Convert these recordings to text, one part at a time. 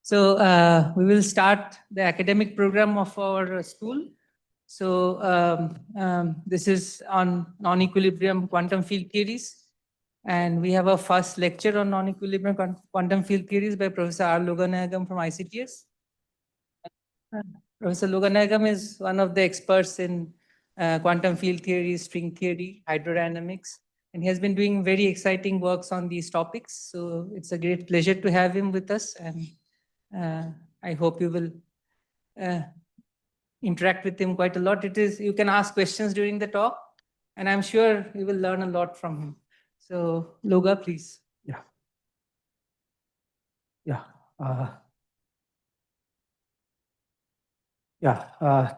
So we will start the academic program of our school. So this is on non-equilibrium quantum field theories. And we have a first lecture on non-equilibrium quantum field theories by Professor R.Loganayagam from ICTS. Professor Loganayagam is one of the experts in quantum field theory, string theory, hydrodynamics, and he has been doing very exciting works on these topics. So it's a great pleasure to have him with us, and I hope you will interact with him quite a lot. You can ask questions during the talk, and I'm sure you will learn a lot from him. So Loga, please.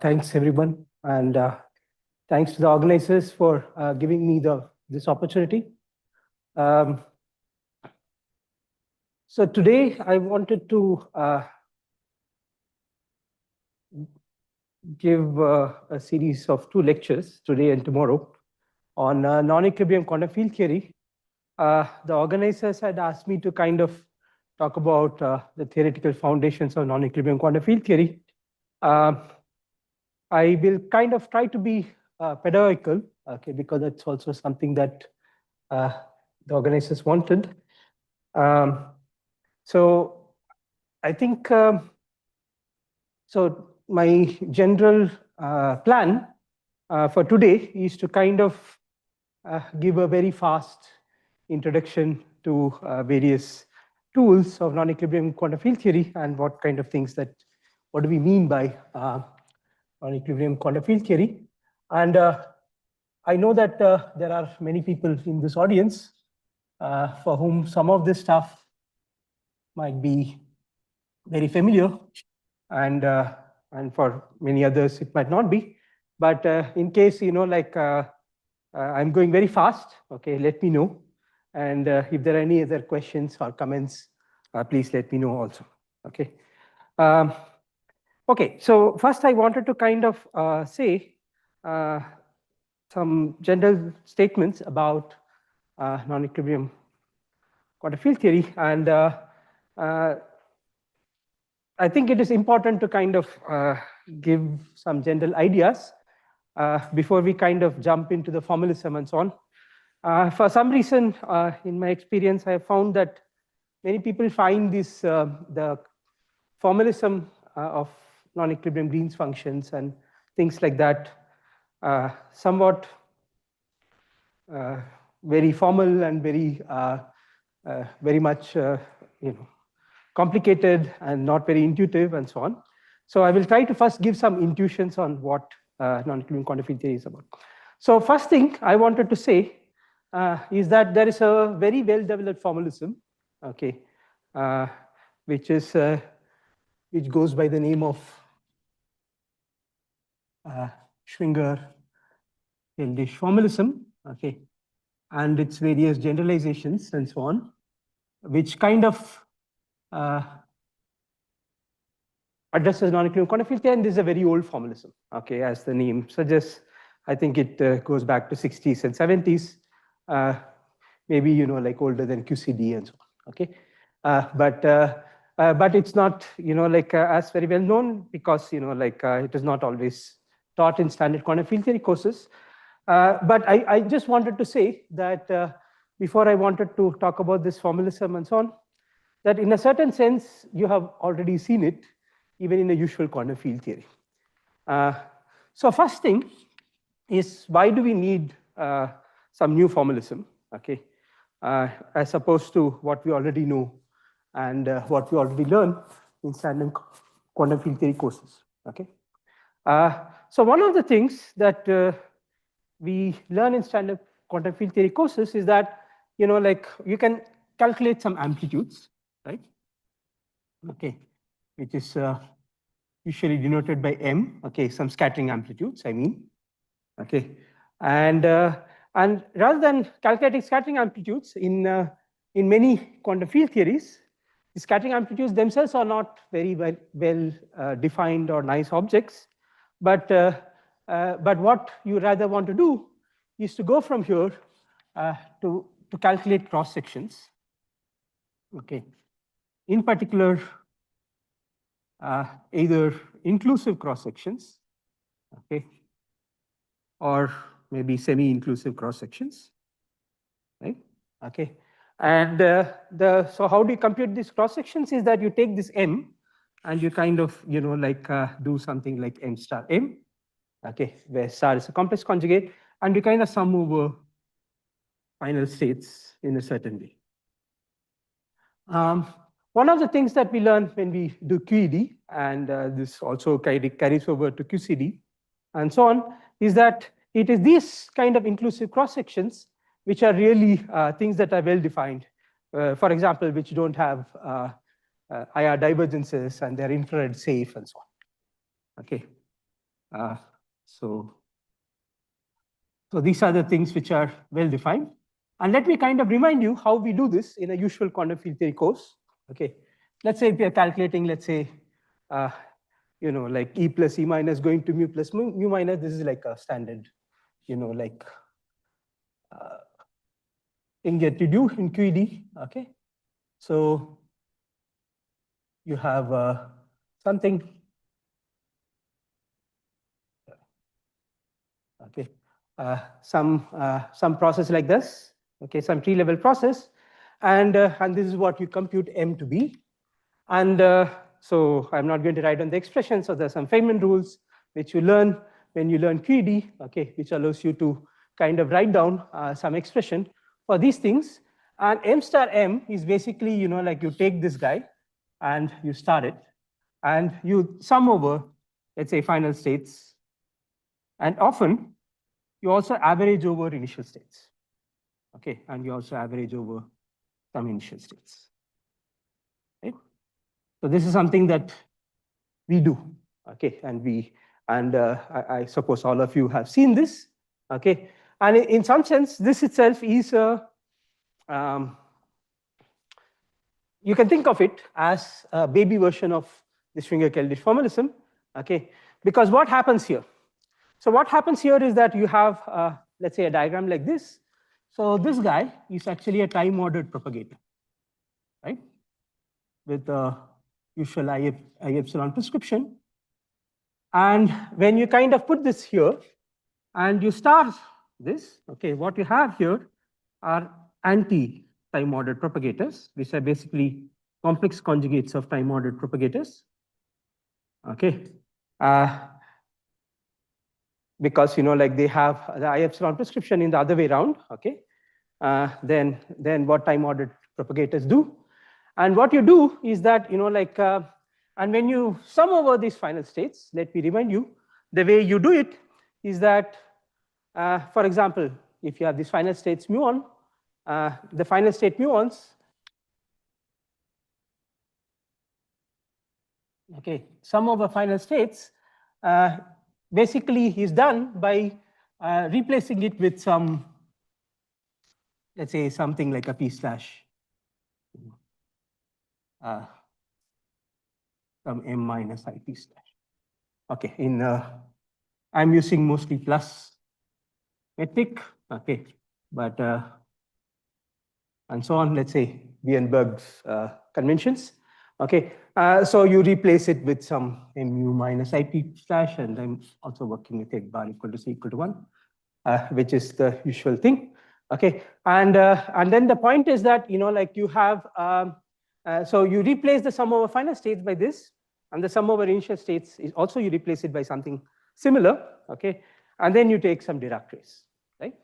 Thanks everyone, and thanks to the organizers for giving me this opportunity. So today I wanted to give a series of 2 lectures, today and tomorrow, on non-equilibrium quantum field theory. The organizers had asked me to kind of talk about the theoretical foundations of non-equilibrium quantum field theory. I will kind of try to be pedagogical, okay, because that's also something that the organizers wanted. So I think, so my general plan for today is to kind of give a very fast introduction to various tools of non-equilibrium quantum field theory and what kind of things what do we mean by non-equilibrium quantum field theory. And I know that there are many people in this audience for whom some of this stuff might be very familiar, and for many others it might not be. But in case, I'm going very fast, okay, let me know. And if there are any other questions or comments, please let me know also, okay. Okay, so first I wanted to kind of say some general statements about non-equilibrium quantum field theory, and I think it is important to kind of give some general ideas before we kind of jump into the formalism and so on. For some reason, in my experience, I have found that many people find this the formalism of non-equilibrium Green's functions and things like that somewhat very formal and very much complicated and not very intuitive and so on. So I will try to first give some intuitions on what non-equilibrium quantum field theory is about. So first thing I wanted to say is that there is a very well-developed formalism, okay, which goes by the name of Schwinger-Keldysh formalism, okay, and its various generalizations and so on, which kind of addresses non-equilibrium quantum field theory, and this is a very old formalism, okay, as the name suggests. I think it goes back to 60s and 70s, maybe like older than QCD and so on, okay. But it's not as very well known because it is not always taught in standard quantum field theory courses. But I just wanted to say that before I wanted to talk about this formalism and so on, that in a certain sense you have already seen it even in the usual quantum field theory. So first thing is, why do we need some new formalism, okay, as opposed to what we already know and what we already learn in standard quantum field theory courses, okay. So one of the things that we learn in standard quantum field theory courses is that you can calculate some amplitudes, right, okay, which is usually denoted by m, okay, some scattering amplitudes, I mean, okay. And rather than calculating scattering amplitudes in many quantum field theories, the scattering amplitudes themselves are not very well defined or nice objects, but what you rather want to do is to go from here to calculate cross sections, okay. In particular, either inclusive cross sections, okay, or maybe semi-inclusive cross sections, right? Okay, and so how do you compute these cross sections? Is that you take this M, and you kind of like do something like M star M, okay, where star is a complex conjugate, and you kind of sum over final states in a certain way. One of the things that we learn when we do QED, and this also carries over to QCD, and so on, is that it is these kind of inclusive cross sections which are really things that are well defined. For example, which don't have IR divergences and they're infrared safe and so on. Okay, so these are the things which are well defined. And let me kind of remind you how we do this in a usual quantum field theory course. Okay, let's say if we are calculating, let's say, like E plus E minus going to mu plus mu minus, this is like a standard, like thing that you do in QED. Okay, so you have something. Okay, some process like this. Okay, some tree-level process, and this is what you compute M to be. And so I'm not going to write on the expression. So there's some Feynman rules which you learn when you learn QED, okay, which allows you to kind of write down some expression for these things. And M star M is basically, like you take this guy and you start it, and you sum over, let's say, final states. And often you also average over initial states. Okay, and you also average over some initial states. Right? So this is something that we do. Okay, and I suppose all of you have seen this. Okay, and in some sense, this itself is a you can think of it as a baby version of the Schwinger-Keldysh formalism. Okay, because what happens here? So what happens here is that you have, let's say, a diagram like this. So this guy is actually a time-ordered propagator, right? With the usual I epsilon prescription. And when you kind of put this here and you start this, okay, what you have here are anti-time-ordered propagators, which are basically complex conjugates of time-ordered propagators. Okay. Because like they have the I epsilon prescription in the other way around, okay? Then what time-ordered propagators do, and what you do is that and when you sum over these final states, let me remind you, the way you do it is that, for example, if you have these final states muon, the final state muons, okay, sum over final states. Basically is done by replacing it with some, let's say, something like a p slash some m minus I p slash. Okay, I'm using mostly plus metric, okay, but and so on, let's say Wienberg's conventions. Okay, so you replace it with some mu minus IP slash, and I'm also working with x bar equal to c equal to 1, which is the usual thing. Okay, and then the point is that like you have so you replace the sum over final states by this, and the sum over initial states is also you replace it by something similar. Okay, and then you take some Dirac trace, right?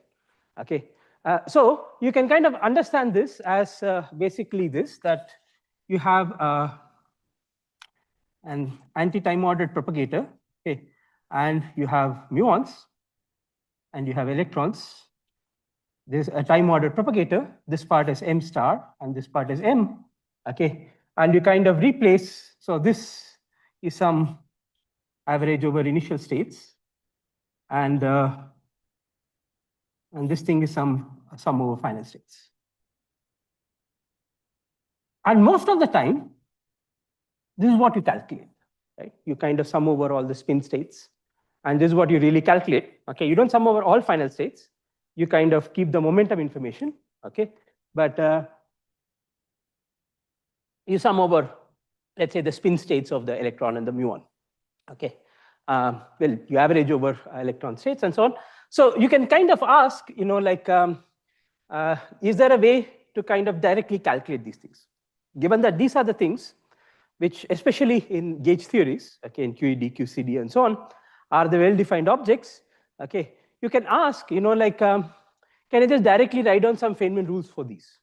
Okay, so you can kind of understand this as basically this, that you have an anti-time ordered propagator, okay, and you have muons, and you have electrons. There's a time ordered propagator. This part is m star, and this part is m, okay, and you kind of replace. So this is some average over initial states, and this thing is some over final states. And most of the time, this is what you calculate, right? You kind of sum over all the spin states, and this is what you really calculate. Okay, you don't sum over all final states. You kind of keep the momentum information, okay? But you sum over let's say, the spin states of the electron and the muon. Okay. Well, you average over electron states and so on. So you can kind of ask, like, is there a way to kind of directly calculate these things? Given that these are the things which, especially in gauge theories, okay, in QED, QCD, and so on, are the well-defined objects, okay, you can ask, like, can I just directly write down some Feynman rules for these?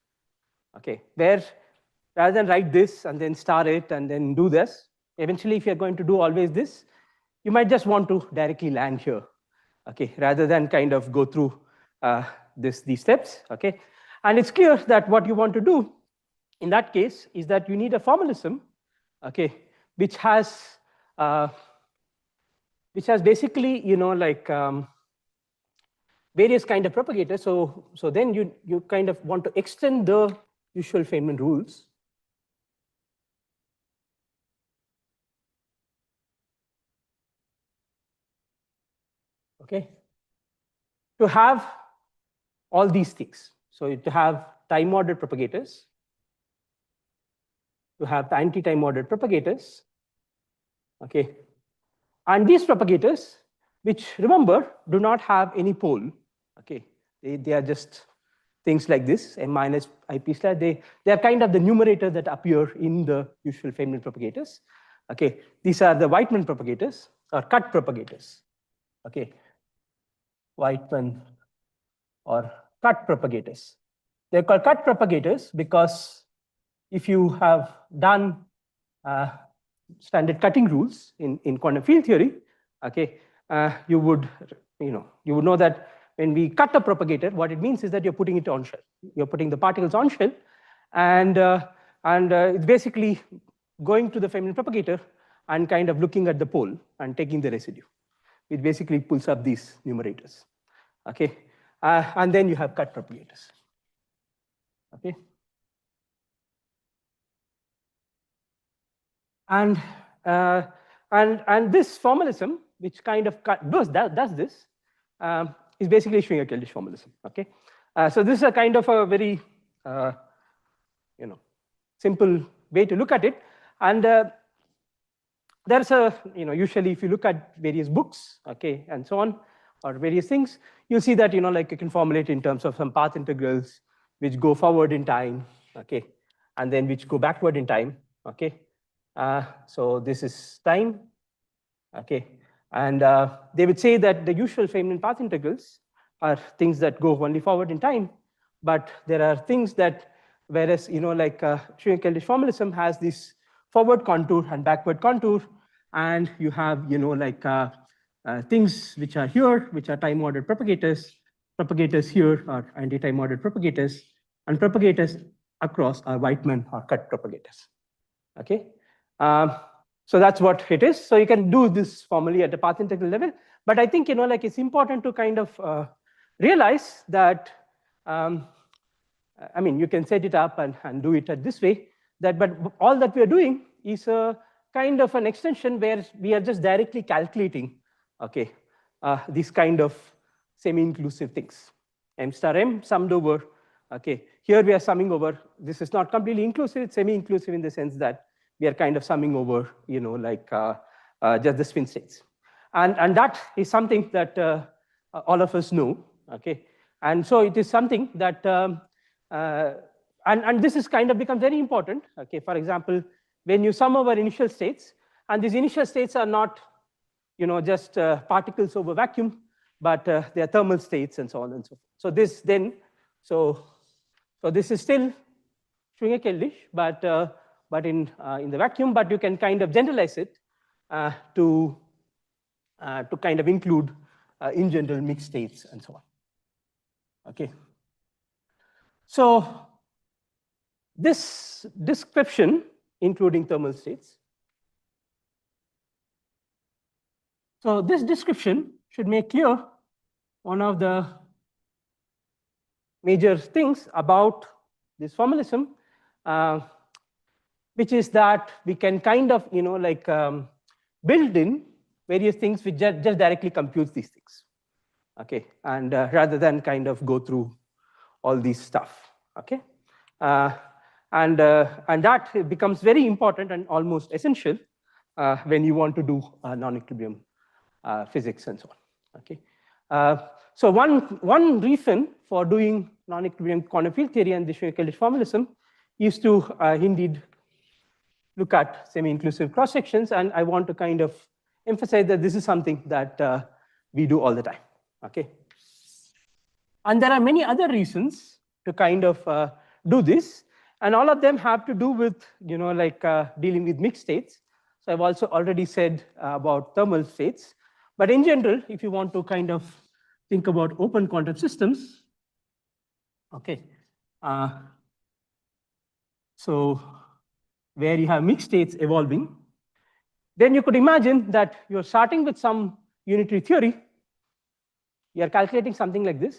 Okay, where rather than write this and then star it and then do this, eventually, if you're going to do always this, you might just want to directly land here, okay, rather than kind of go through these steps, okay. And it's clear that what you want to do in that case is that you need a formalism, okay, which has basically, like various kind of propagators. So then you kind of want to extend the usual Feynman rules. Okay, to have all these things. So to have time-ordered propagators, to have the anti-time-ordered propagators, okay, and these propagators, which remember do not have any pole, okay, they are just things like this, m minus ip slash. They are kind of the numerator that appear in the usual Feynman propagators. Okay, these are the Whiteman propagators or cut propagators. Okay, Whiteman or cut propagators. They're called cut propagators because if you have done standard cutting rules in quantum field theory, okay, you would know that when we cut a propagator, what it means is that you're putting it on shell. You're putting the particles on shell, and it's basically going to the Feynman propagator and kind of looking at the pole and taking the residue. It basically pulls up these numerators. Okay, and then you have cut propagators. Okay, and this formalism, which kind of does this, is basically Schwinger-Keldysh formalism. Okay, so this is a kind of a very simple way to look at it, and there's a usually if you look at various books, okay, and so on, or various things, you'll see that like you can formulate in terms of some path integrals which go forward in time, okay, and then which go backward in time, okay. So this is time, okay, and they would say that the usual Feynman path integrals are things that go only forward in time, but there are things that, whereas like Schwinger-Keldysh formalism has this forward contour and backward contour, and you have like things which are here, which are time-ordered propagators. Propagators here are anti-time-ordered propagators, and propagators across are Whiteman or cut propagators. Okay, so that's what it is. So you can do this formally at the path integral level, but I think like it's important to kind of realize that I mean you can set it up and do it this way. But all that we are doing is a kind of an extension where we are just directly calculating, okay, these kind of semi-inclusive things. M star m summed over, okay. Here we are summing over, this is not completely inclusive, it's semi-inclusive in the sense that we are kind of summing over, like just the spin states. And that is something that all of us know, okay. And so it is something that, and this is kind of become very important, okay. For example, when you sum over initial states, and these initial states are not, just particles over vacuum, but they are thermal states and so on and so forth. So this then, so this is still Schwinger-Keldysh, but in the vacuum, but you can kind of generalize it to kind of include in general mixed states and so on. Okay. So this description, including thermal states. So this description should make clear one of the major things about this formalism, which is that we can kind of, like build in various things which just directly computes these things, okay, and rather than kind of go through all these stuff, okay. And that becomes very important and almost essential when you want to do non-equilibrium physics and so on. Okay. So one reason for doing non-equilibrium quantum field theory and the Schwinger-Keldysh formalism is to indeed look at semi-inclusive cross sections, and I want to kind of emphasize that this is something that we do all the time. Okay. And there are many other reasons to kind of do this, and all of them have to do with dealing with mixed states. So I've also already said about thermal states, but in general, if you want to kind of think about open quantum systems, okay, so where you have mixed states evolving, then you could imagine that you're starting with some unitary theory. You're calculating something like this.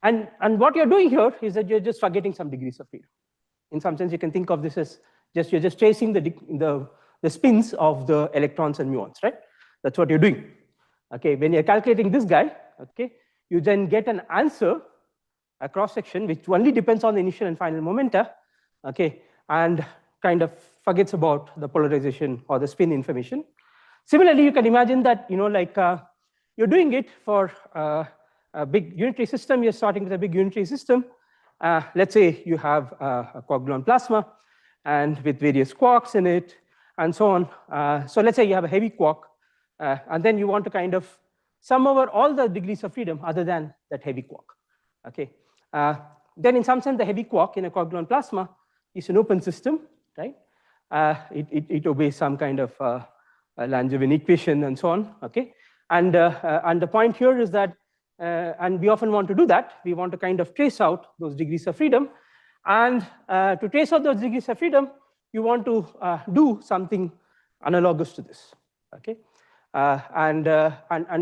And what you're doing here is that you're just forgetting some degrees of freedom. In some sense, you can think of this as you're just tracing the spins of the electrons and muons, right? That's what you're doing. Okay, when you're calculating this guy, okay, you then get an answer, a cross section, which only depends on the initial and final momenta, okay, and kind of forgets about the polarization or the spin information. Similarly, you can imagine that you're doing it for a big unitary system. You're starting with a big unitary system. Let's say you have a Quark-Gluon Plasma and with various quarks in it and so on. So let's say you have a heavy quark, and then you want to kind of sum over all the degrees of freedom other than that heavy quark. Okay. Then in some sense, the heavy quark in a Quark-Gluon Plasma is an open system, right? It obeys some kind of Langevin equation and so on. Okay. And the point here is that, and we often want to do that, we want to kind of trace out those degrees of freedom. And to trace out those degrees of freedom, you want to do something analogous to this. Okay. And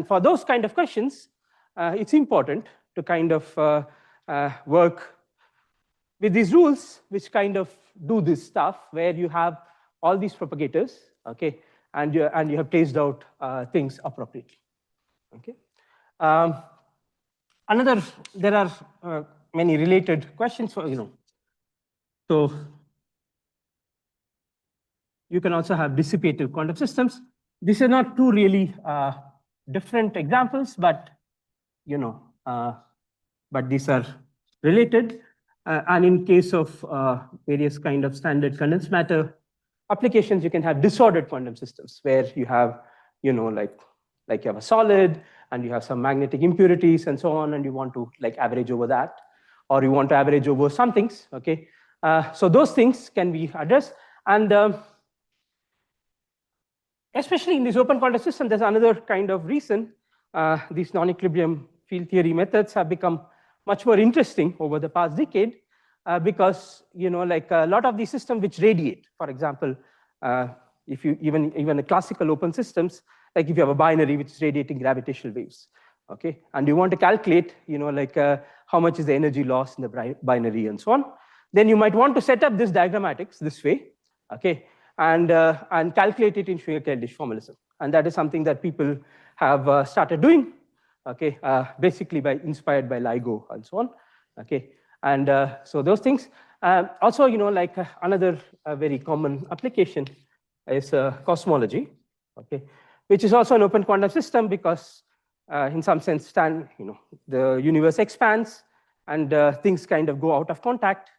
for those kind of questions, it's important to kind of work with these rules, which kind of do this stuff, where you have all these propagators, okay, and you have traced out things appropriately. Okay. There are many related questions for, so you can also have dissipative quantum systems. These are not two really different examples, but but these are related. And in case of various kind of standard condensed matter applications, you can have disordered quantum systems where you have, like you have a solid and you have some magnetic impurities and so on, and you want to average over that, or you want to average over some things. Okay, so those things can be addressed, and especially in this open quantum system, there's another kind of reason these non-equilibrium field theory methods have become much more interesting over the past decade, because a lot of these systems which radiate, for example, if you even the classical open systems, like if you have a binary which is radiating gravitational waves, okay, and you want to calculate, how much is the energy loss in the binary and so on, then you might want to set up this diagrammatics this way, okay, and calculate it in Schwinger-Keldysh formalism, and that is something that people have started doing. Okay, basically inspired by LIGO and so on. Okay, and so those things. Also, another very common application is cosmology. Okay, which is also an open quantum system because, in some sense, the universe expands and things kind of go out of contact,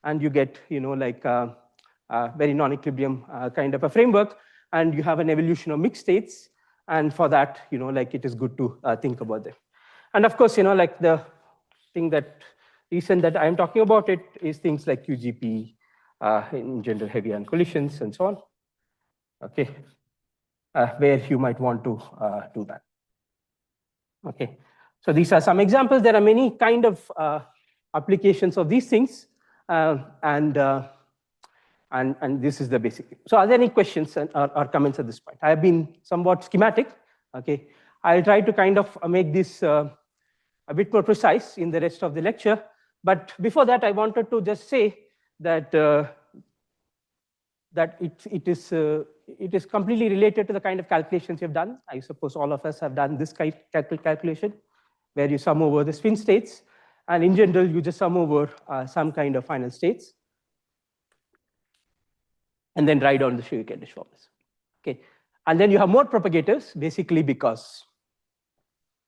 and you get very non-equilibrium kind of a framework, and you have an evolution of mixed states. And for that, it is good to think about them. And of course, the thing reason that I'm talking about it is things like QGP, in general heavy ion collisions and so on. Okay, where you might want to do that. Okay, so these are some examples. There are many kind of applications of these things, and this is the basic thing. So are there any questions or comments at this point? I have been somewhat schematic. Okay, I'll try to kind of make this a bit more precise in the rest of the lecture. But before that, I wanted to just say that it is completely related to the kind of calculations you've done. I suppose all of us have done this kind of calculation, where you sum over the spin states, and in general, you just sum over some kind of final states. and then write down the Schwinger-Keldysh formalism. Okay, and then you have more propagators, basically because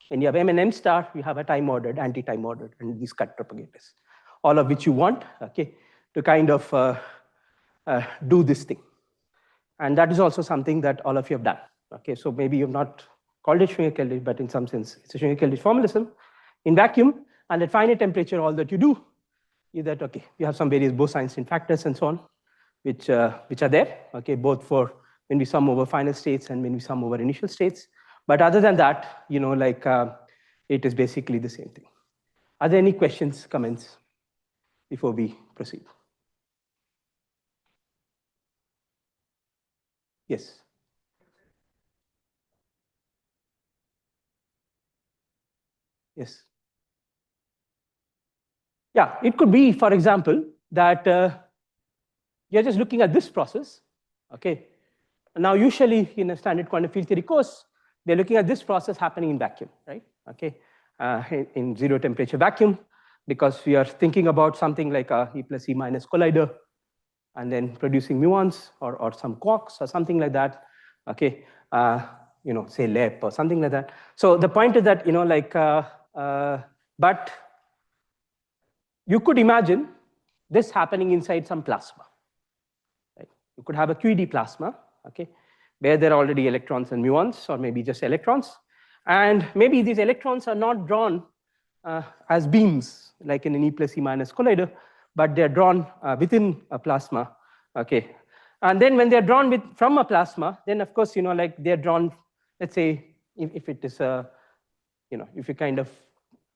when you have M and M star, you have a time-ordered, anti-time-ordered, and these cut propagators, all of which you want, okay, to kind of do this thing. And that is also something that all of you have done. Okay, so maybe you've not called it Schwinger-Keldysh, but in some sense, it's a Schwinger-Keldysh formalism in vacuum. And at finite temperature, all that you do is that, okay, you have some various Bose-Einstein factors and so on, which are there, okay, both for when we sum over final states and when we sum over initial states. But other than that, you know, like it is basically the same thing. Are there any questions, comments before we proceed? Yes. Yes. Yeah, it could be, for example, that you're just looking at this process, okay? Now, usually in a standard quantum field theory course, they're looking at this process happening in vacuum, right? Okay, in zero temperature vacuum, because we are thinking about something like a E plus E minus collider, and then producing muons or some quarks or something like that, okay? You know, say LEP or something like that. So the point is that, you know, like, but you could imagine this happening inside some plasma, right? You could have a QED plasma, okay, where there are already electrons and muons, or maybe just electrons. And maybe these electrons are not drawn as beams, like in an E plus E minus collider, but they're drawn within a plasma, okay? And then when they're drawn from a plasma, then of course, you know, like they're drawn, let's say, if it is a, you know, if you kind of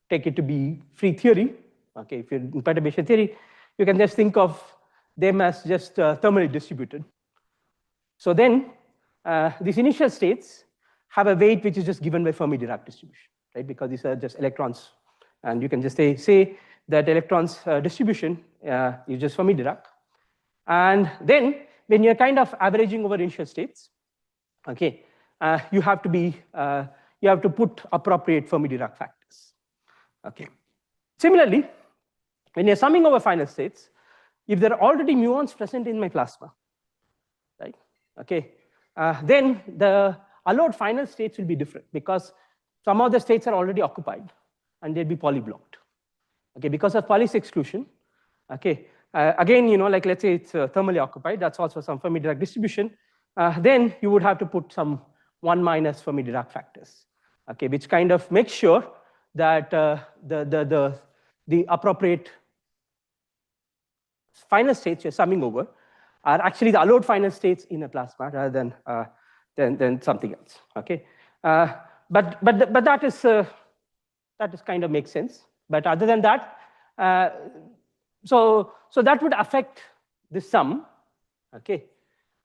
take it to be free theory, okay, if you're in perturbation theory, you can just think of them as just thermally distributed. So then these initial states have a weight which is just given by Fermi-Dirac distribution, right? Because these are just electrons. And you can just say that electrons distribution is just Fermi-Dirac. And then when you're kind of averaging over initial states, okay, you have to put appropriate Fermi-Dirac factors, okay. Similarly, when you're summing over final states, if there are already muons present in my plasma, right? Okay, then the allowed final states will be different because some of the states are already occupied and they'll be polyblocked. Okay, because of Pauli's exclusion. Okay, again, you know, like let's say it's thermally occupied. That's also some Fermi-Dirac distribution. Then you would have to put some 1 minus Fermi-Dirac factors. Okay, which kind of makes sure that the appropriate final states you're summing over are actually the allowed final states in a plasma rather than something else. Okay, but that is kind of makes sense. But other than that, so that would affect the sum, okay,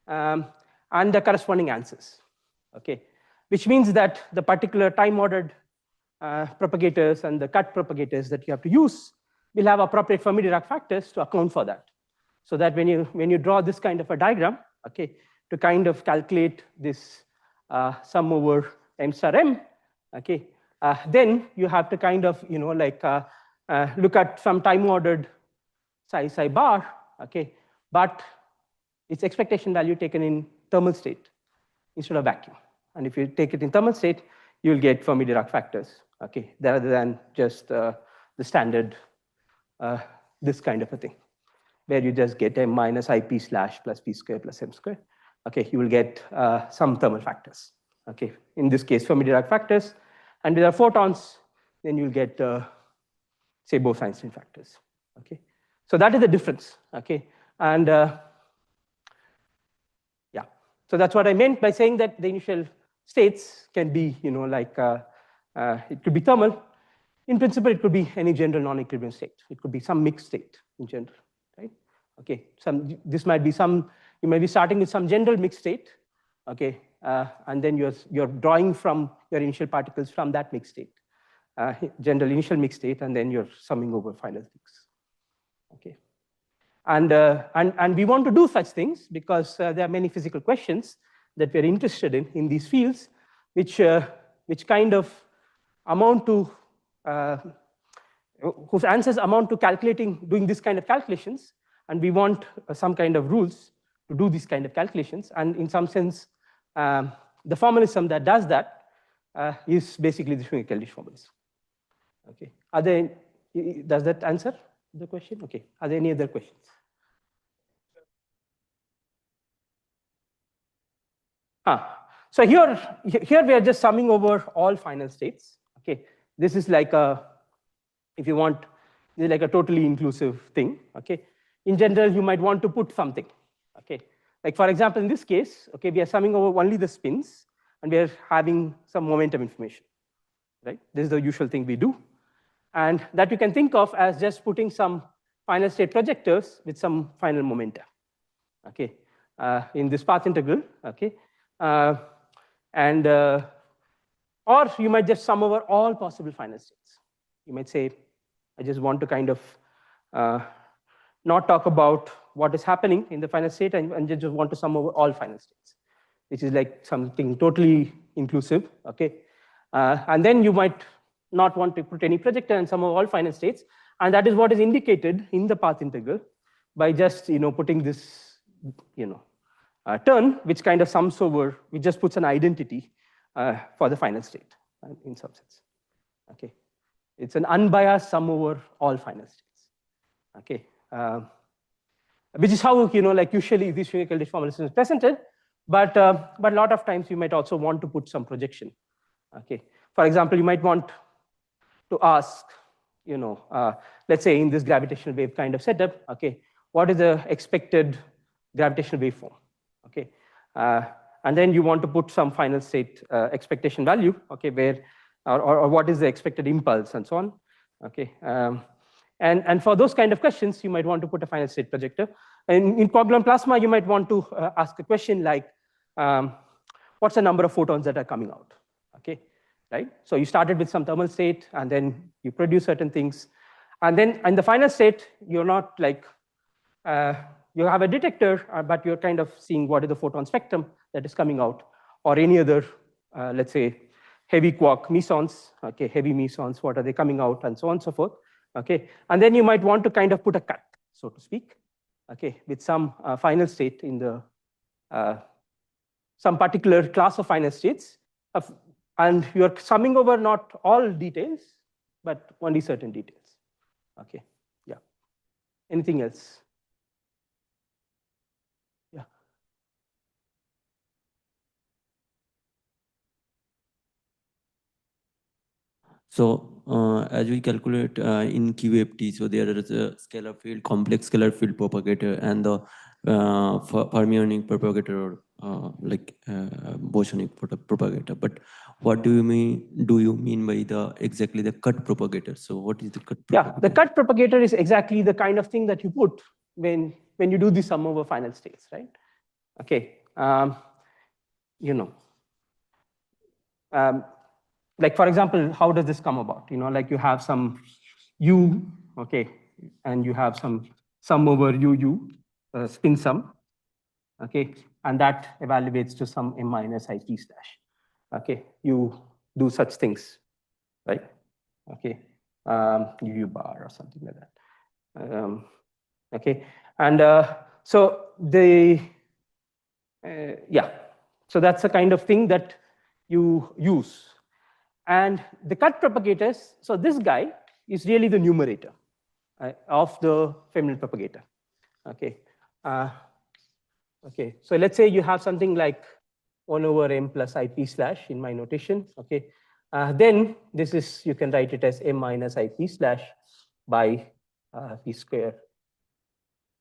and the corresponding answers, okay, which means that the particular time-ordered propagators and the cut propagators that you have to use will have appropriate Fermi-Dirac factors to account for that. So that when you draw this kind of a diagram, okay, to kind of calculate this sum over m star m, okay, then you have to kind of, you know, like look at some time-ordered psi bar, okay, but its expectation value taken in thermal state instead of vacuum. And if you take it in thermal state, you'll get Fermi-Dirac factors, okay, rather than just the standard, this kind of a thing, where you just get m minus ip slash plus p square plus m square. Okay, you will get some thermal factors. Okay, in this case, Fermi-Dirac factors. And with our photons, then you'll get, say, Bose-Einstein factors. Okay, so that is the difference. Okay, and yeah, so that's what I meant by saying that the initial states can be, you know, like it could be thermal. In principle, it could be any general non-equilibrium state. It could be some mixed state in general, right? Okay, this might be some, you might be starting with some general mixed state, okay, and then you're drawing from your initial particles from that mixed state, general initial mixed state, and then you're summing over final things, okay. And we want to do such things because there are many physical questions that we're interested in these fields, which kind of amount to whose answers amount to doing this kind of calculations, and we want some kind of rules to do these kind of calculations. And in some sense, the formalism that does that is basically the Schwinger-Keldysh formalism. Okay. Does that answer the question? Okay. Are there any other questions? So here we are just summing over all final states. Okay. This is like a, if you want, this is like a totally inclusive thing. Okay. In general, you might want to put something. Okay. Like for example, in this case, okay, we are summing over only the spins, and we are having some momentum information. Right. This is the usual thing we do. And that you can think of as just putting some final state projectors with some final momentum, okay, in this path integral, okay, or you might just sum over all possible final states. You might say, I just want to kind of not talk about what is happening in the final state, and just want to sum over all final states, which is like something totally inclusive, okay, and then you might not want to put any projector and sum of all final states. And that is what is indicated in the path integral by just putting this term, which kind of sums over, which just puts an identity for the final state in some sense. Okay, it's an unbiased sum over all final states. Okay, which is how like usually this Schwinger-Keldysh formalism is presented, but a lot of times you might also want to put some projection. Okay, for example, you might want to ask, let's say in this gravitational wave kind of setup, okay, what is the expected gravitational waveform? Okay, and then you want to put some final state expectation value, okay, where or what is the expected impulse and so on, okay, and for those kind of questions, you might want to put a final state projector. And in Quark-Gluon Plasma, you might want to ask a question like, what's the number of photons that are coming out? Okay. Right? So you started with some thermal state, and then you produce certain things. And then in the final state, you're not like, you have a detector, but you're kind of seeing what is the photon spectrum that is coming out, or any other, let's say, heavy quark mesons, okay, heavy mesons, what are they coming out, and so on and so forth. Okay, and then you might want to kind of put a cut, so to speak, okay, with some final state in the, some particular class of final states. And you're summing over not all details, but only certain details. Okay, yeah. Anything else? Yeah. So as we calculate in QFT, so there is a scalar field, complex scalar field propagator, and the fermionic propagator, like bosonic propagator. But what do you mean by exactly the cut propagator? So what is the cut propagator? Yeah, the cut propagator is exactly the kind of thing that you put when you do the sum over final states, right? Okay, like for example, how does this come about? Like you have some U, okay, and you have some sum over UU, spin sum, okay, and that evaluates to some M minus IP slash. Okay, you do such things, right? Okay, UU bar or something like that. Okay, and so yeah, so that's the kind of thing that you use. And the cut propagators, so this guy is really the numerator of the feminine propagator. Okay. Okay. So let's say you have something like 1 over m plus IP slash in my notation. Okay. Then this is, you can write it as m minus IP slash by p square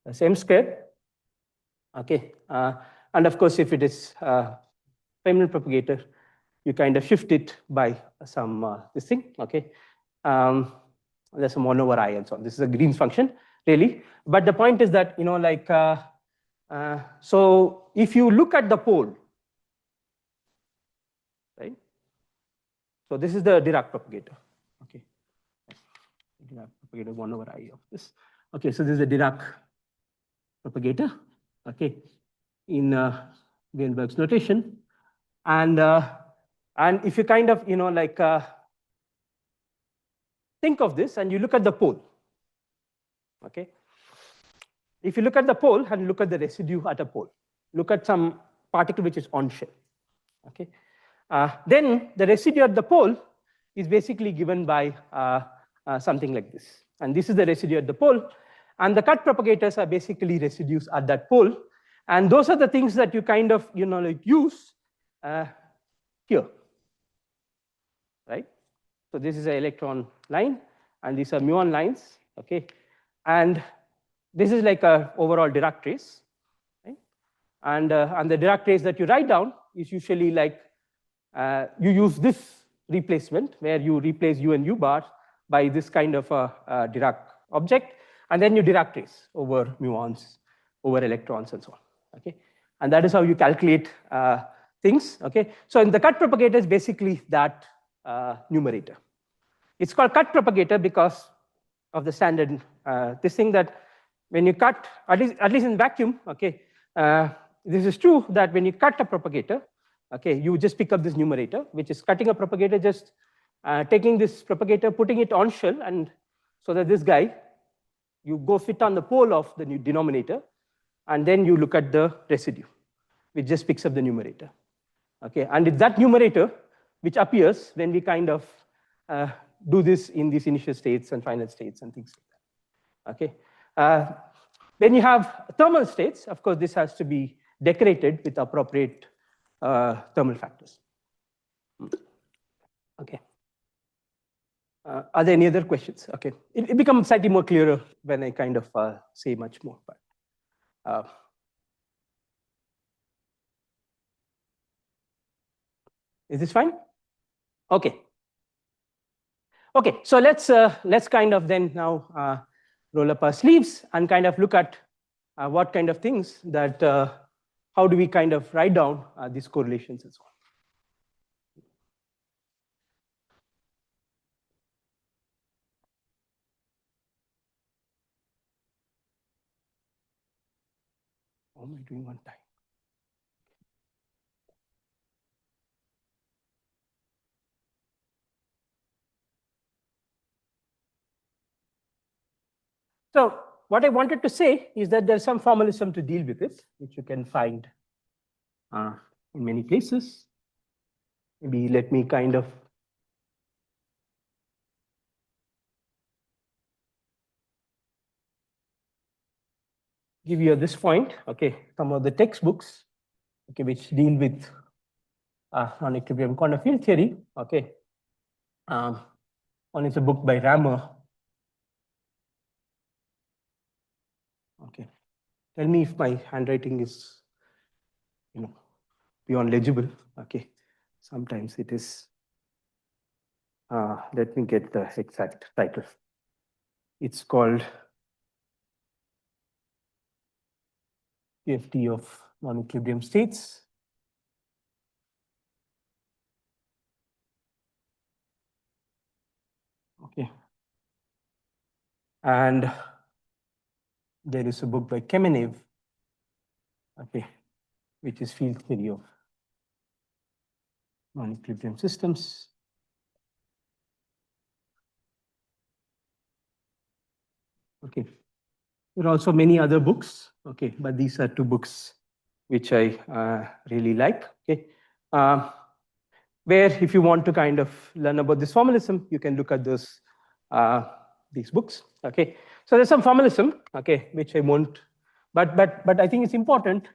as m square. Okay. And of course, if it is feminine propagator, you kind of shift it by some this thing, okay? There's some 1 over I and so on. This is a Green's function, really. But the point is that, like, so if you look at the pole, right? So this is the Dirac propagator, okay? Dirac propagator 1 over I of this. Okay, so this is the Dirac propagator, okay, in Weinberg's notation. And if you kind of, like, think of this and you look at the pole, okay? if you look at the pole and look at the residue at a pole, look at some particle which is on shell. Okay, then the residue at the pole is basically given by something like this, and this is the residue at the pole, and the cut propagators are basically residues at that pole, and those are the things that you kind of like use here, right? So this is an electron line, and these are muon lines, okay, and this is like a overall Dirac trace, right? And the Dirac trace that you write down is usually like you use this replacement where you replace U and U bar by this kind of a Dirac object, and then you Dirac trace over muons, over electrons, and so on. Okay, and that is how you calculate things. Okay, so in the cut propagator is basically that numerator. It's called cut propagator because of the standard this thing that when you cut, at least in vacuum, okay, this is true that when you cut a propagator, okay, you just pick up this numerator, which is cutting a propagator, just taking this propagator, putting it on shell, and so that this guy, you go fit on the pole of the denominator, and then you look at the residue, which just picks up the numerator. Okay, and it's that numerator which appears when we kind of do this in these initial states and final states and things like that. Okay, when you have thermal states, of course, this has to be decorated with appropriate thermal factors. Okay. Are there any other questions? Okay, it becomes slightly more clearer when I kind of say much more. But is this fine? Okay. Okay, so let's kind of then now roll up our sleeves and kind of look at what kind of things that how do we kind of write down these correlations and so on. How am I doing on time? So what I wanted to say is that there's some formalism to deal with it, which you can find in many places. Maybe let me kind of give you at this point, okay, some of the textbooks, okay, which deal with non-equilibrium quantum field theory, okay. One is a book by Rammer. Okay, tell me if my handwriting is, beyond legible. Okay, sometimes it is. Let me get the exact title. It's called QFT of non-equilibrium states. Okay, and there is a book by Kamenev, okay, which is field theory of non-equilibrium systems. Okay, there are also many other books, okay, but these are two books which I really like, okay. Where if you want to kind of learn about this formalism, you can look at those these books, okay. So there's some formalism, okay, which I won't, but I think it's important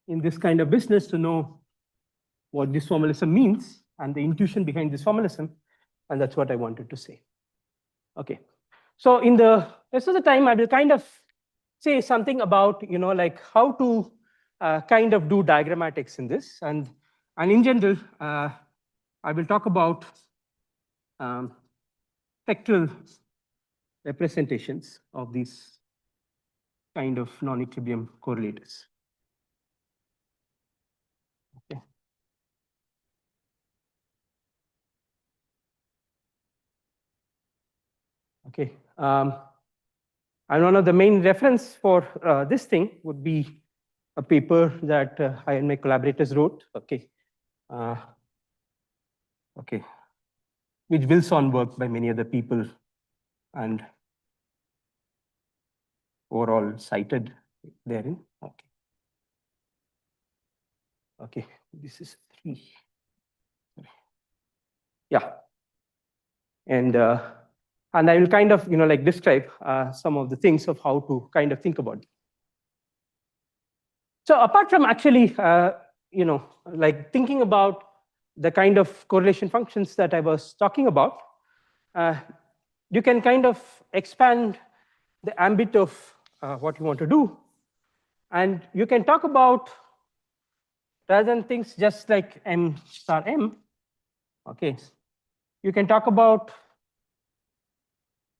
in this kind of business to know what this formalism means and the intuition behind this formalism, and that's what I wanted to say. Okay, so in the rest of the time, I will kind of say something about like how to kind of do diagrammatics in this, and in general, I will talk about spectral representations of these kind of non-equilibrium correlators. Okay. Okay. And one of the main reference for this thing would be a paper that I and my collaborators wrote. Okay. Okay. Which builds on work by many other people, and overall cited therein. Okay. Okay, this is 3. Yeah. And I will kind of, like describe some of the things of how to kind of think about it. So apart from actually, like thinking about the kind of correlation functions that I was talking about, you can kind of expand the ambit of what you want to do. And you can talk about, rather than things just like M star M, okay, you can talk about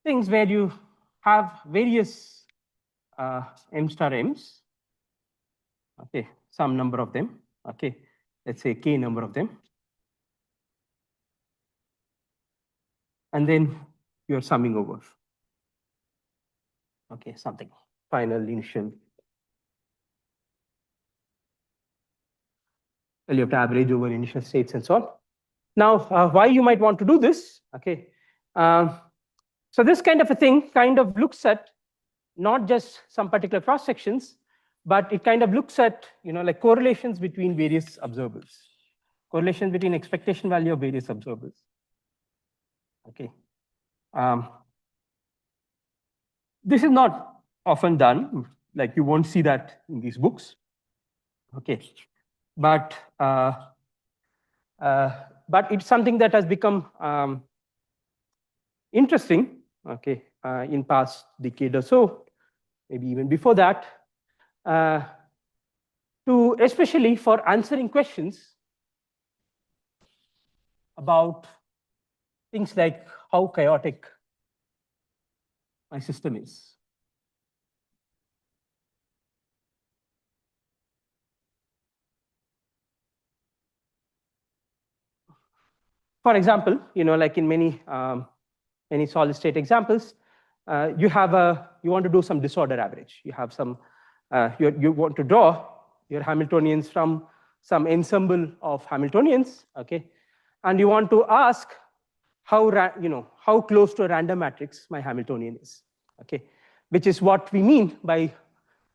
things where you have various M star M's, okay, some number of them, okay, let's say K number of them. And then you're summing over, okay, something, final, initial. Well, you have to average over initial states and so on. Now, why you might want to do this, okay. So this kind of a thing kind of looks at not just some particular cross sections, but it kind of looks at, like correlations between various observables, correlations between expectation value of various observables. Okay. This is not often done, like you won't see that in these books. Okay. But it's something that has become interesting, okay, in past decade or so, maybe even before that, to especially for answering questions about things like how chaotic my system is. For example, like in many solid state examples, you want to do some disorder average. You have some, you want to draw your Hamiltonians from some ensemble of Hamiltonians, okay, and you want to ask how close to a random matrix my Hamiltonian is, okay, which is what we mean by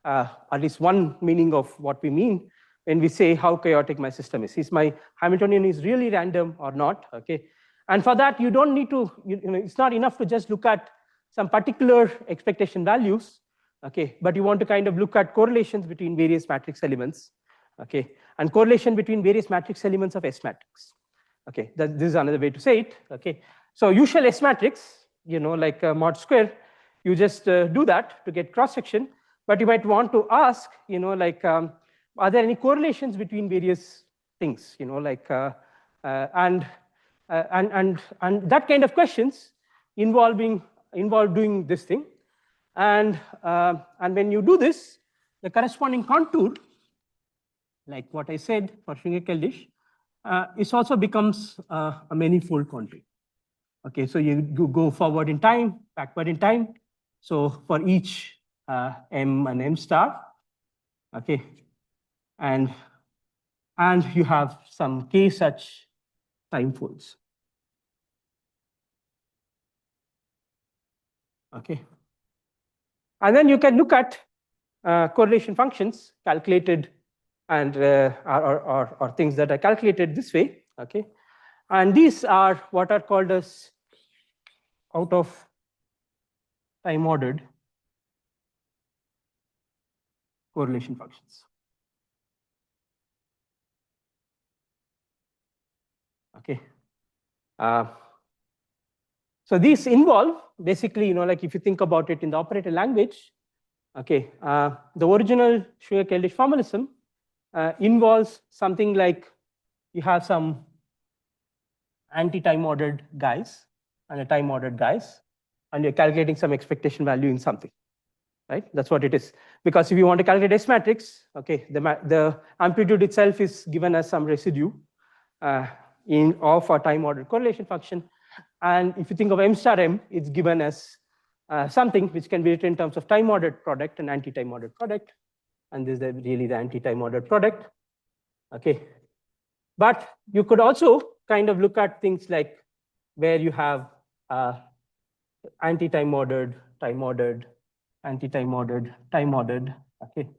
at least one meaning of what we mean when we say how chaotic my system is. Is my Hamiltonian is really random or not, okay? And for that, you don't need to, it's not enough to just look at some particular expectation values, okay? But you want to kind of look at correlations between various matrix elements, okay? And correlation between various matrix elements of S matrix, okay? This is another way to say it, okay? So usual S matrix, like mod square, you just do that to get cross section. But you might want to ask, like, are there any correlations between various things, like, and that kind of questions involve doing this thing. And when you do this, the corresponding contour, like what I said for Schwinger-Keldysh, it also becomes a manifold contour. Okay, so you go forward in time, backward in time. So for each M and M star, okay, and you have some K such time folds. Okay, and then you can look at correlation functions calculated and or things that are calculated this way. Okay, and these are what are called as out of time ordered correlation functions. Okay. So these involve basically, like if you think about it in the operator language, okay, the original Schwinger-Keldysh formalism involves something like you have some anti-time ordered guys and a time ordered guys, and you're calculating some expectation value in something, right? That's what it is. Because if you want to calculate S matrix, okay, the amplitude itself is given as some residue of a time ordered correlation function. And if you think of M star M, it's given as something which can be written in terms of time ordered product and anti-time ordered product. And this is really the anti-time ordered product. Okay. But you could also kind of look at things like where you have anti-time ordered, time ordered, anti-time ordered, time ordered, okay,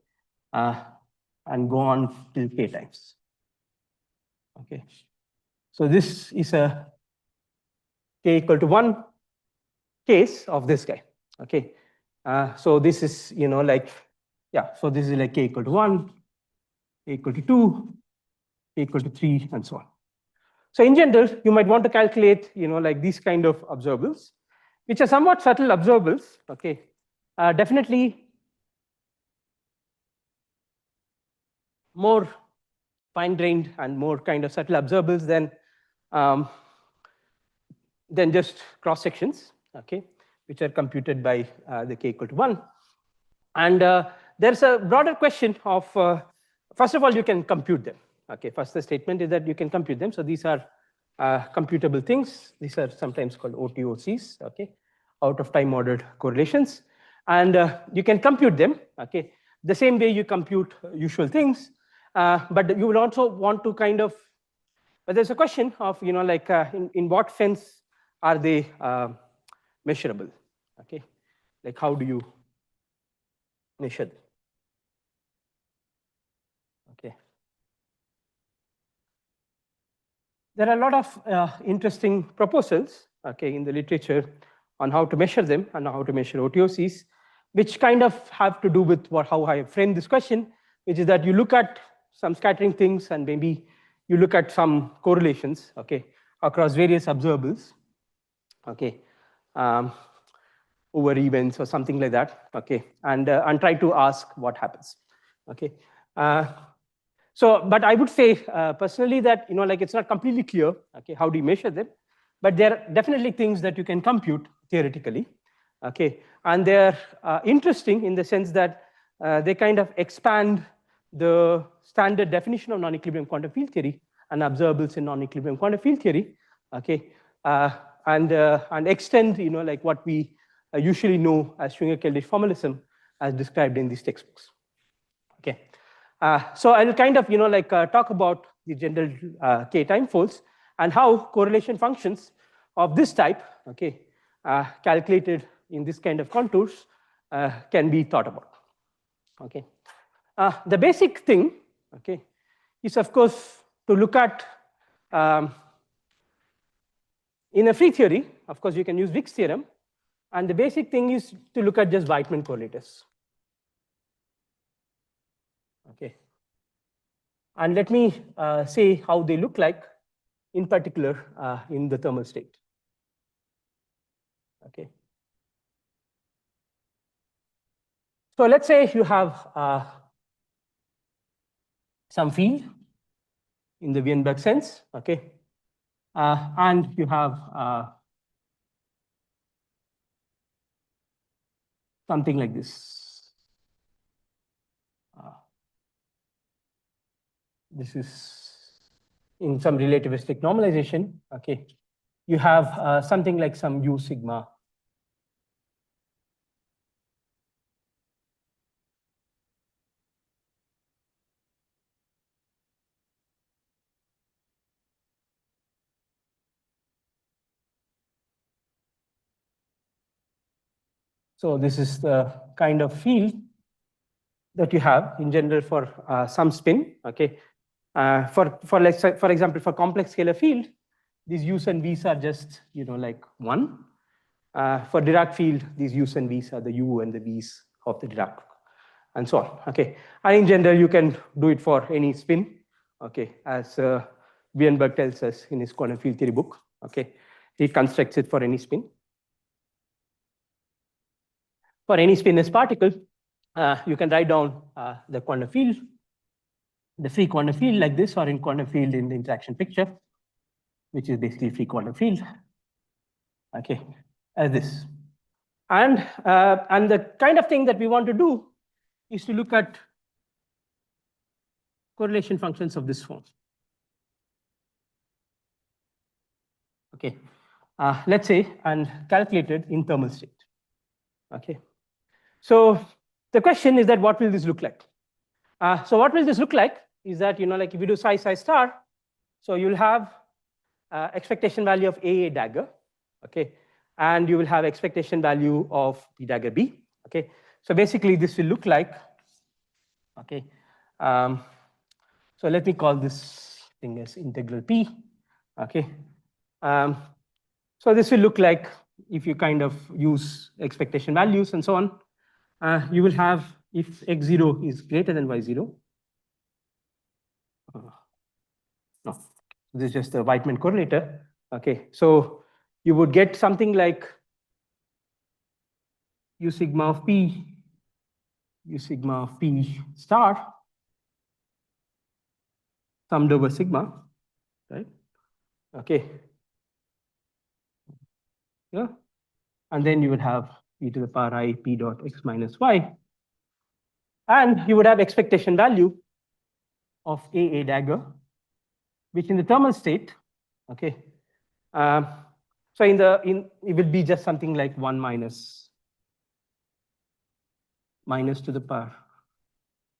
and go on till k times. Okay, so this is a k equal to 1 case of this guy. Okay, so this is, like, yeah, so this is like k equal to 1, k equal to 2, k equal to 3, and so on. So in general, you might want to calculate, like these kind of observables, which are somewhat subtle observables. Okay, definitely more fine-grained and more kind of subtle observables than just cross sections. Okay, which are computed by the k equal to 1. And there's a broader question of, first of all, you can compute them. Okay, first the statement is that you can compute them. So these are computable things. These are sometimes called OTOCs, okay, out of time ordered correlations. And you can compute them, okay, the same way you compute usual things. But you will also want to kind of, but there's a question of, like in what sense are they measurable? Okay, like how do you measure them? Okay. There are a lot of interesting proposals, okay, in the literature on how to measure them and how to measure OTOCs, which kind of have to do with how I frame this question, which is that you look at some scattering things and maybe you look at some correlations, okay, across various observables, okay, over events or something like that, okay, and try to ask what happens, okay. So, but I would say personally that, like it's not completely clear, okay, how do you measure them? But there are definitely things that you can compute theoretically, okay, and they're interesting in the sense that they kind of expand the standard definition of non-equilibrium quantum field theory and observables in non-equilibrium quantum field theory, okay, and extend, like what we usually know as Schwinger-Keldysh formalism as described in these textbooks, okay. So I'll kind of, like talk about the general k-time folds and how correlation functions of this type, okay, calculated in this kind of contours can be thought about, okay. The basic thing, okay, is of course to look at in a free theory, of course you can use Wick's theorem, and the basic thing is to look at just Weitman correlators, okay. And let me say how they look like, in particular in the thermal state. Okay. So let's say you have some field in the Weinberg sense, okay, and you have something like this. This is in some relativistic normalization, okay. You have something like some u sigma. So this is the kind of field that you have in general for some spin, okay. For example, for complex scalar field, these u's and v's are just, like 1. For Dirac field, these u's and v's are the u and the v's of the Dirac, and so on, okay. And in general, you can do it for any spin, okay, as Weinberg tells us in his quantum field theory book, okay. He constructs it for any spin. For any spinless particle, you can write down the quantum field, the free quantum field like this, or in quantum field in the interaction picture, which is basically free quantum field, okay, as this. And the kind of thing that we want to do is to look at correlation functions of this form. Okay, let's say, and calculated in thermal state. Okay, so the question is that what will this look like? So what will this look like is that, like if you do psi star, so you'll have expectation value of A dagger, okay, and you will have expectation value of B dagger B, okay. So basically, this will look like, okay. So let me call this thing as integral P, okay. So this will look like if you kind of use expectation values and so on, you will have if x0 is greater than y0. No, this is just the Whiteman correlator. Okay, so you would get something like U sigma of P star summed over sigma, right? Okay. Yeah. And then you would have e to the power I p dot x minus y. And you would have expectation value of A dagger, which in the thermal state, okay. So it will be just something like 1 minus to the power,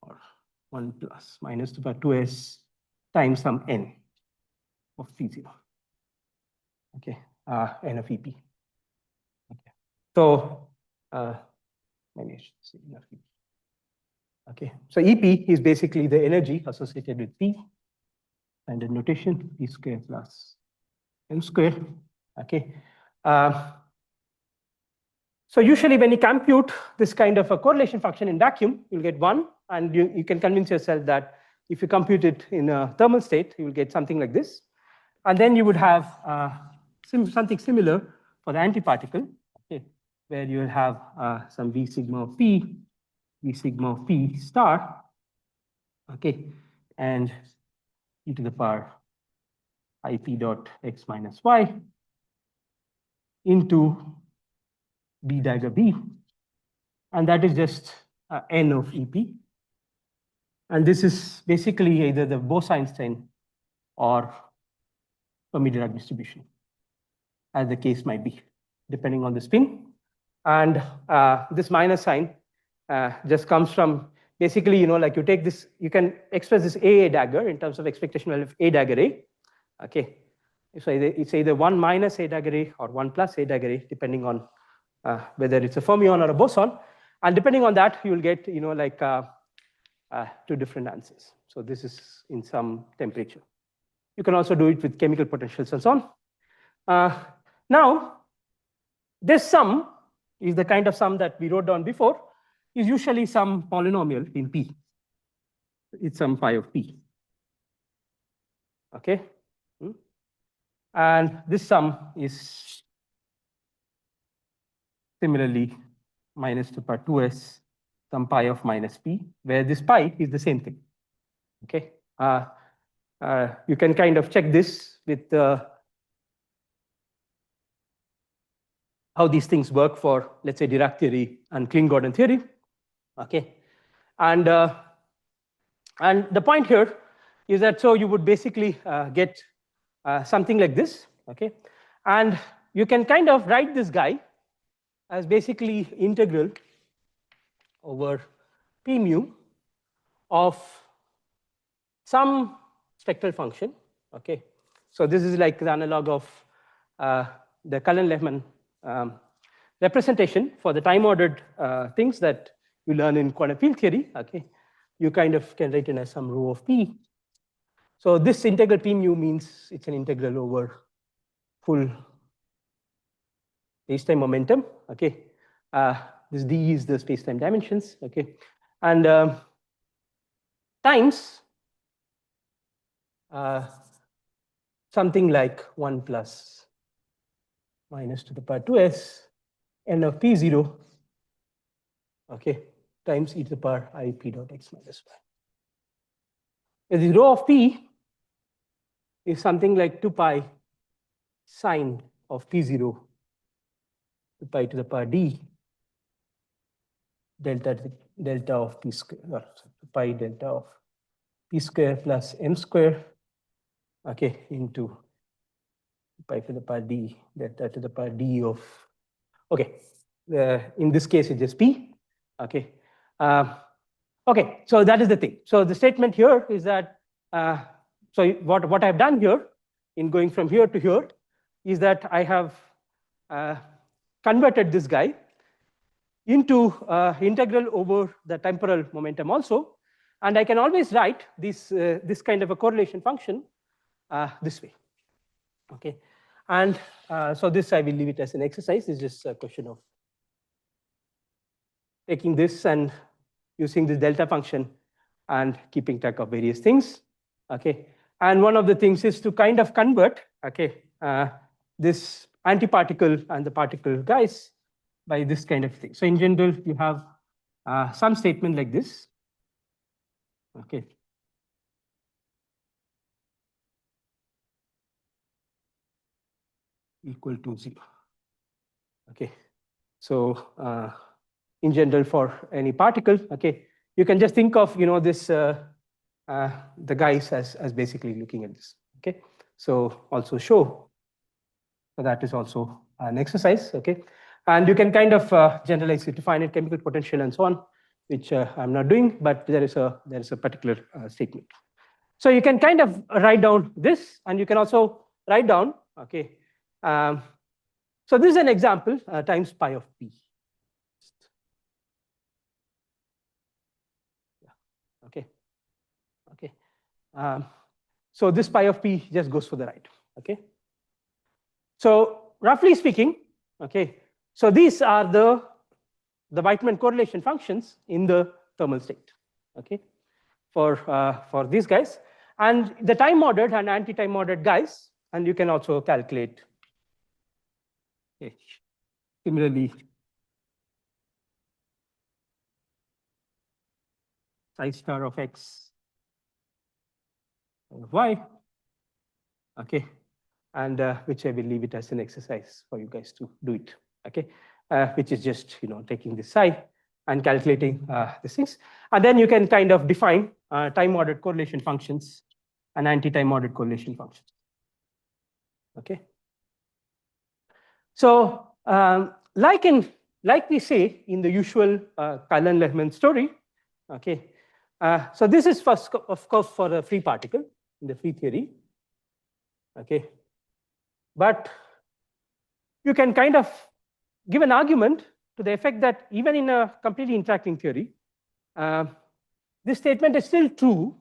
or 1 plus minus to the power 2s times some n of P0. Okay, n of EP. Okay, so maybe I should say n of EP. Okay, so EP is basically the energy associated with P, and the notation P square plus m square. Okay. So usually when you compute this kind of a correlation function in vacuum, you'll get 1, and you can convince yourself that if you compute it in a thermal state, you will get something like this. And then you would have something similar for the antiparticle, okay, where you will have some V sigma of P star, okay, and e to the power IP dot x minus y into B dagger B, and that is just n of EP. And this is basically either the Bose-Einstein or Fermi-Dirac distribution, as the case might be, depending on the spin. And this minus sign just comes from basically, like you take this, you can express this A dagger in terms of expectation value of A dagger A. Okay, so it's either 1 minus A dagger A or 1 plus A dagger A, depending on whether it's a fermion or a boson. And depending on that, you will get, like 2 different answers. So this is in some temperature. You can also do it with chemical potentials and so on. Now, this sum is the kind of sum that we wrote down before, is usually some polynomial in P. It's some phi of P. Okay. And this sum is similarly minus to the power 2s some pi of minus P, where this pi is the same thing. Okay. You can kind of check this with how these things work for, let's say, Dirac theory and Klein-Gordon theory. Okay. And the point here is that so you would basically get something like this. Okay. And you can kind of write this guy as basically integral over P mu of some spectral function. Okay. So this is like the analog of the Cullen-Lehman representation for the time-ordered things that you learn in quantum field theory. Okay. You kind of can write it as some rho of P. So this integral P mu means it's an integral over full space-time momentum. Okay. This d is the space-time dimensions. Okay. And times something like 1 plus minus to the power 2s n of P0, okay, times e to the power I p dot x minus y. The rho of P is something like 2 pi sine of P0 2 pi to the power d delta of P square, or pi delta of P square plus m square, okay, into pi to the power d delta to the power d of, okay, in this case it's just P, okay. Okay, so that is the thing. So the statement here is that, so what I've done here in going from here to here is that I have converted this guy into integral over the temporal momentum also. And I can always write this kind of a correlation function this way. Okay, and so this I will leave it as an exercise. It's just a question of taking this and using this delta function and keeping track of various things. Okay, and one of the things is to kind of convert this antiparticle and the particle guys by this kind of thing. So in general, you have some statement like this. Okay. Equal to 0. Okay. So in general, for any particle, okay, you can just think of this the guys as basically looking at this. Okay. So also show. So that is also an exercise. Okay. And you can kind of generalize it to finite chemical potential and so on, which I'm not doing, but there is a particular statement. So you can kind of write down this, and you can also write down, okay. So this is an example times pi of p. Okay. Okay. So this pi of p just goes for the right. Okay. So roughly speaking, okay. So these are the Weitman correlation functions in the thermal state. Okay. For these guys, and the time ordered and anti-time ordered guys, and you can also calculate. Okay. Similarly, psi star of x of y. Okay, and which I will leave it as an exercise for you guys to do it. Okay, which is just taking this psi and calculating these things, and then you can kind of define time ordered correlation functions and anti-time ordered correlation functions. Okay. So like we say in the usual Cullen-Lehman story, okay. So this is first, of course, for a free particle in the free theory. Okay, but you can kind of give an argument to the effect that even in a completely interacting theory, this statement is still true,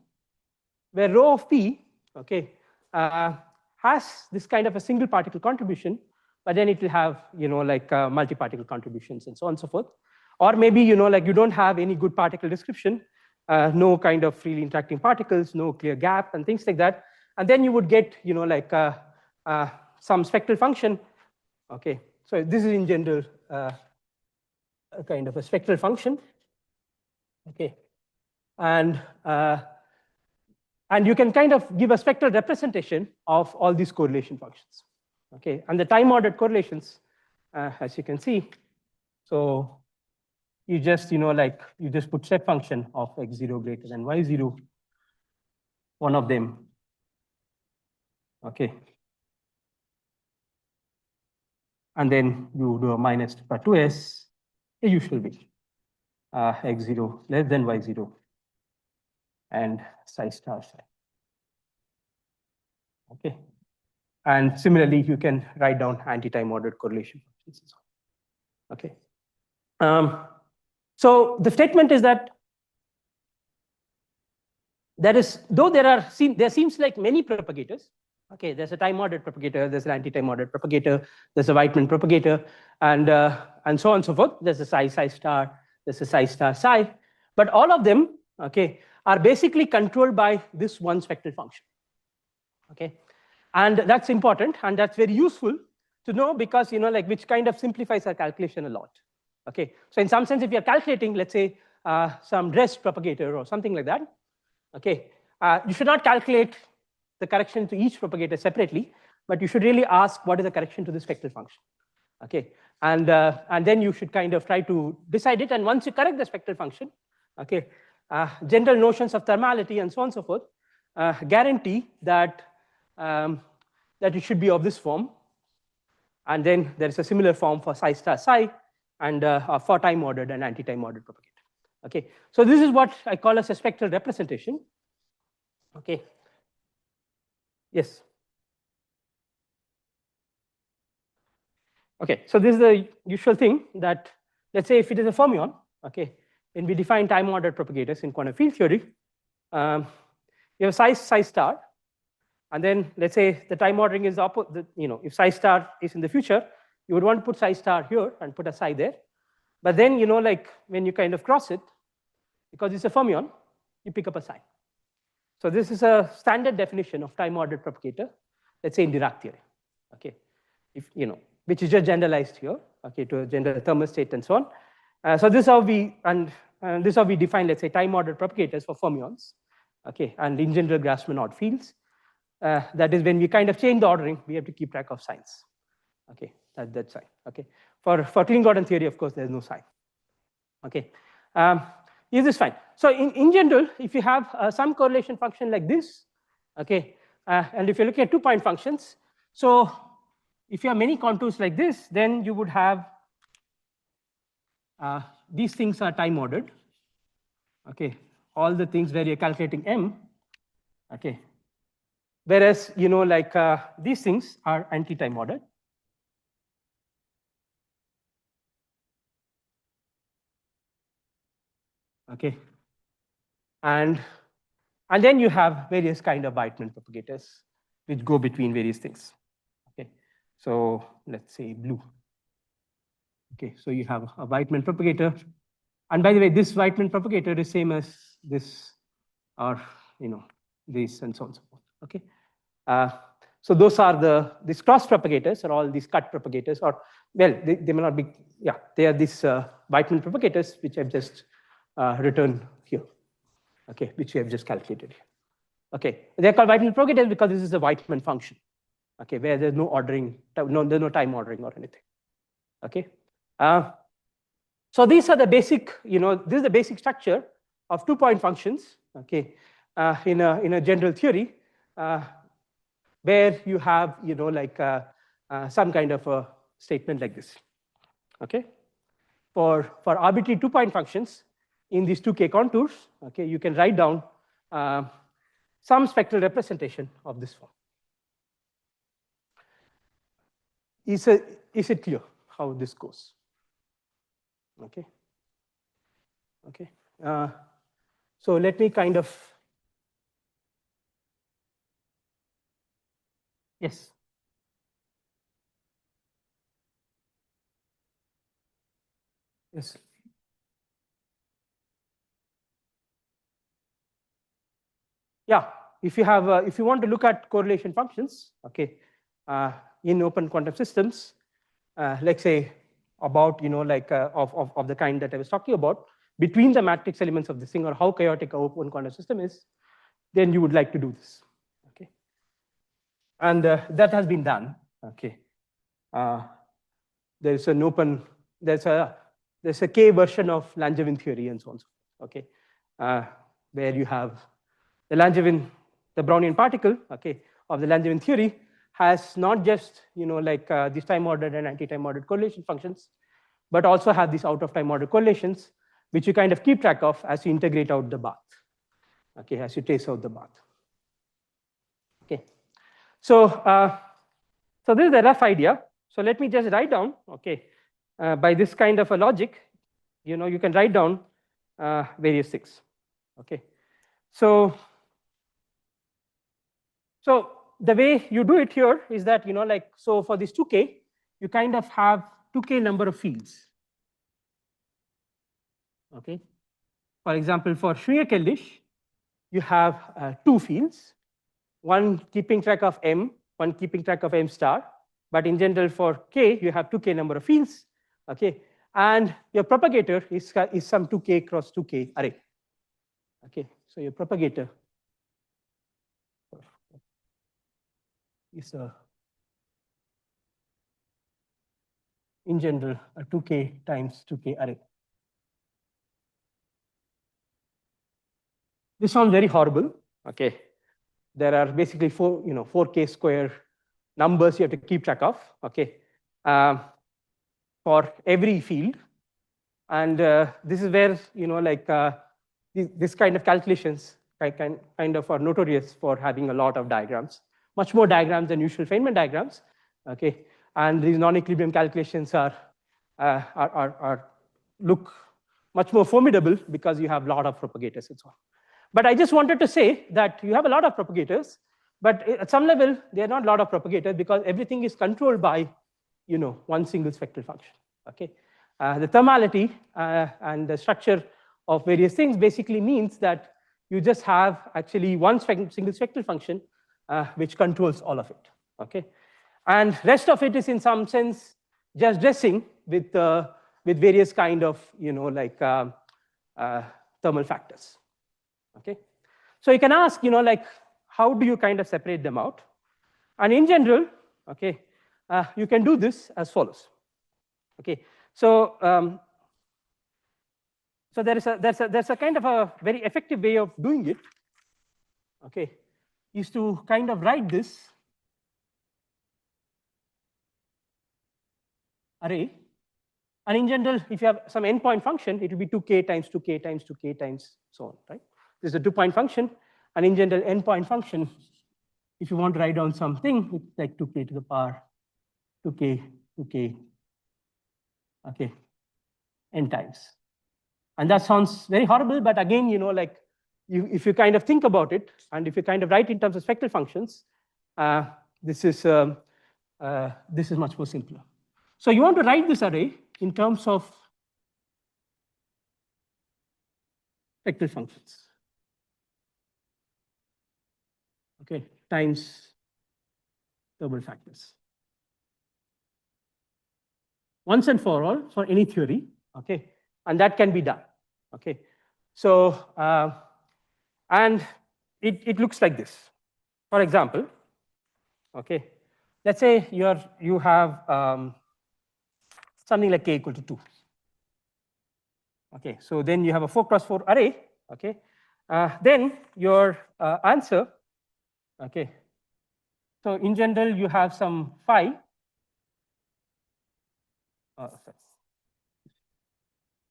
where rho of p, okay, has this kind of a single particle contribution, but then it will have like multi-particle contributions and so on and so forth. Or maybe like you don't have any good particle description, no kind of freely interacting particles, no clear gap and things like that, and then you would get like some spectral function. Okay, so this is in general a kind of a spectral function. Okay, and you can kind of give a spectral representation of all these correlation functions. Okay, and the time ordered correlations, as you can see, so you just like you just put step function of x0 greater than y0, one of them. Okay, and then you do a minus by 2s, the usual way, x0 less than y0, and psi star psi. Okay, and similarly you can write down anti-time ordered correlation functions. Okay, so the statement is that there seems like many propagators. Okay, there's a time ordered propagator, there's an anti-time ordered propagator, there's a Weitman propagator, and so on and so forth. There's a psi star, there's a psi star psi, but all of them, okay, are basically controlled by this one spectral function. Okay, and that's important, and that's very useful to know, because like which kind of simplifies our calculation a lot. Okay, so in some sense, if you're calculating, let's say some dressed propagator or something like that, okay, you should not calculate the correction to each propagator separately, but you should really ask what is the correction to the spectral function. Okay, and then you should kind of try to decide it, and once you correct the spectral function, okay, general notions of thermality and so on and so forth guarantee that that it should be of this form, and then there is a similar form for psi star psi, and for time ordered and anti-time ordered propagator. Okay, so this is what I call as a spectral representation. Okay. Yes. Okay, so this is the usual thing that let's say if it is a fermion, okay, when we define time-ordered propagators in quantum field theory, you have psi star, and then let's say the time ordering is opposite. If psi star is in the future, you would want to put psi star here and put a psi there. But then, like when you kind of cross it, because it's a fermion, you pick up a sign. So this is a standard definition of time-ordered propagator, let's say in Dirac theory, okay, which is just generalized here, okay, to a general thermal state and so on. So this is how we define, let's say, time-ordered propagators for fermions, okay, and in general Grassmann odd fields. That is when we kind of change the ordering, we have to keep track of signs, okay, that sign, okay. For Klein-Gordon theory, of course, there's no sign, okay. Is this fine? So in general, if you have some correlation function like this, okay, and if you're looking at 2-point functions, so if you have many contours like this, then you would have these things are time ordered, okay, all the things where you're calculating m, okay, whereas like these things are anti-time ordered. Okay, and then you have various kind of Weitman propagators which go between various things. Okay, so let's say blue. Okay, so you have a Weitman propagator, and by the way, this Weitman propagator is same as this, or this, and so on and so forth. Okay, so those are these cross propagators, or all these cut propagators, or well, they may not be. Yeah, they are these Weitman propagators which I've just written here, okay, which we have just calculated here. Okay, they're called Weitman propagators because this is a Weitman function, okay, where there's no ordering, there's no time ordering or anything. Okay, so these are the basic, this is the basic structure of 2-point functions, okay, in a general theory, where you have, like some kind of a statement like this. Okay, for arbitrary 2-point functions in these 2K contours, okay, you can write down some spectral representation of this form. Is it clear how this goes? Okay. Okay. So let me kind of. Yes. Yes. Yeah, if you want to look at correlation functions, okay, in open quantum systems, let's say about like of the kind that I was talking about, between the matrix elements of this thing, or how chaotic our open quantum system is, then you would like to do this, okay, and that has been done, okay. There's an open, there's a K version of Langevin theory and so on, okay, where you have the Langevin, the Brownian particle, okay, of the Langevin theory has not just, like these time-ordered and anti-time-ordered correlation functions, but also have these out-of-time ordered correlations, which you kind of keep track of as you integrate out the bath, okay, as you trace out the bath. Okay, so so this is the rough idea. So let me just write down, okay, by this kind of a logic, you can write down various things, okay. So the way you do it here is that, like, so for this 2K, you kind of have 2K number of fields, okay. For example, for Schwinger-Keldysh, you have 2 fields, one keeping track of M, one keeping track of M star. But in general, for K, you have 2K number of fields, okay. And your propagator is some 2K cross 2K array, okay. So your propagator is in general a 2K times 2K array. This sounds very horrible, okay. There are basically 4K square numbers you have to keep track of, okay, for every field. And this is where, like this kind of calculations kind of are notorious for having a lot of diagrams, much more diagrams than usual Feynman diagrams, okay. And these non-equilibrium calculations are look much more formidable because you have a lot of propagators and so on. But I just wanted to say that you have a lot of propagators, but at some level, they are not a lot of propagators because everything is controlled by one single spectral function. Okay, the thermality and the structure of various things basically means that you just have actually one single spectral function which controls all of it. Okay, and rest of it is in some sense just dressing with various kind of thermal factors. Okay, so you can ask how do you kind of separate them out? And in general, okay, you can do this as follows. Okay, so so there's a kind of a very effective way of doing it. Okay, is to kind of write this array, and in general, if you have some endpoint function, it will be 2k times 2k times 2k times so on, right? This is a 2-point function, and in general, endpoint function, if you want to write down something, it's like 2k to the power 2k, okay, n times. And that sounds very horrible, but again, if you kind of think about it, and if you kind of write in terms of spectral functions, this is much more simpler. So you want to write this array in terms of spectral functions. Okay, times thermal factors. Once and for all, for any theory, okay, and that can be done. Okay, so and it looks like this. For example, okay, let's say you have something like k equal to 2. Okay, so then you have a 4 cross 4 array. Okay, then your answer. Okay, so in general you have some phi.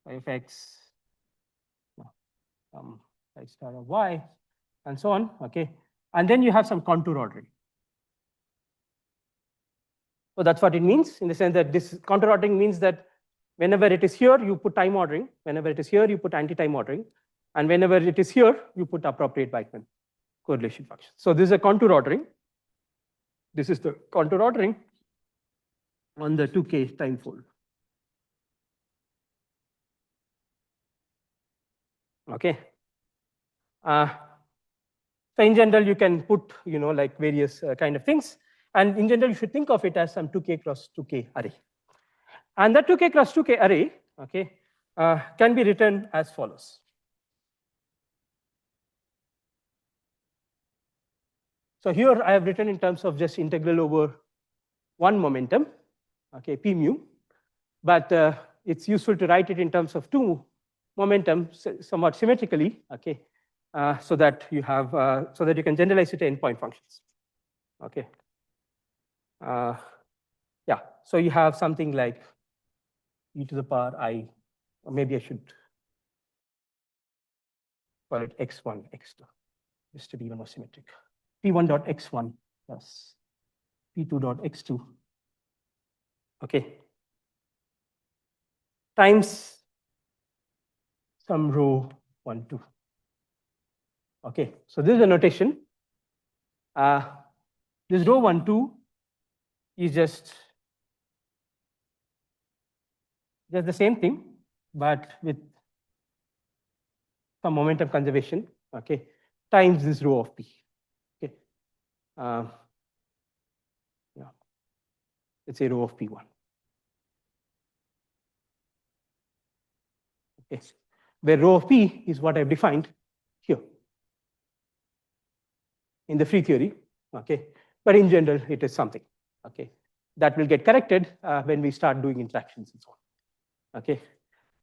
Phi of x, phi star of y, and so on. Okay, and then you have some contour ordering. So that's what it means in the sense that this contour ordering means that whenever it is here, you put time ordering. Whenever it is here, you put anti-time ordering. And whenever it is here, you put appropriate Weikman correlation function. So this is a contour ordering. This is the contour ordering on the 2k time fold. Okay. So in general, you can put like various kind of things. And in general, you should think of it as some 2k cross 2k array. And that 2k cross 2k array, okay, can be written as follows. So here I have written in terms of just integral over one momentum, okay, p mu, but it's useful to write it in terms of two momentum somewhat symmetrically, okay, so that you have so that you can generalize it to endpoint functions, okay. Yeah, so you have something like e to the power I, or maybe I should call it x1, x2, just to be even more symmetric. P1 dot x1 plus P2 dot x2, okay, times some rho 1, 2. Okay, so this is the notation. This rho 1, 2 is just the same thing, but with some momentum conservation, okay, times this rho of p. Okay, yeah, let's say rho of p1. Okay, where rho of p is what I've defined here in the free theory. Okay, but in general, it is something. Okay, that will get corrected when we start doing interactions and so on. Okay,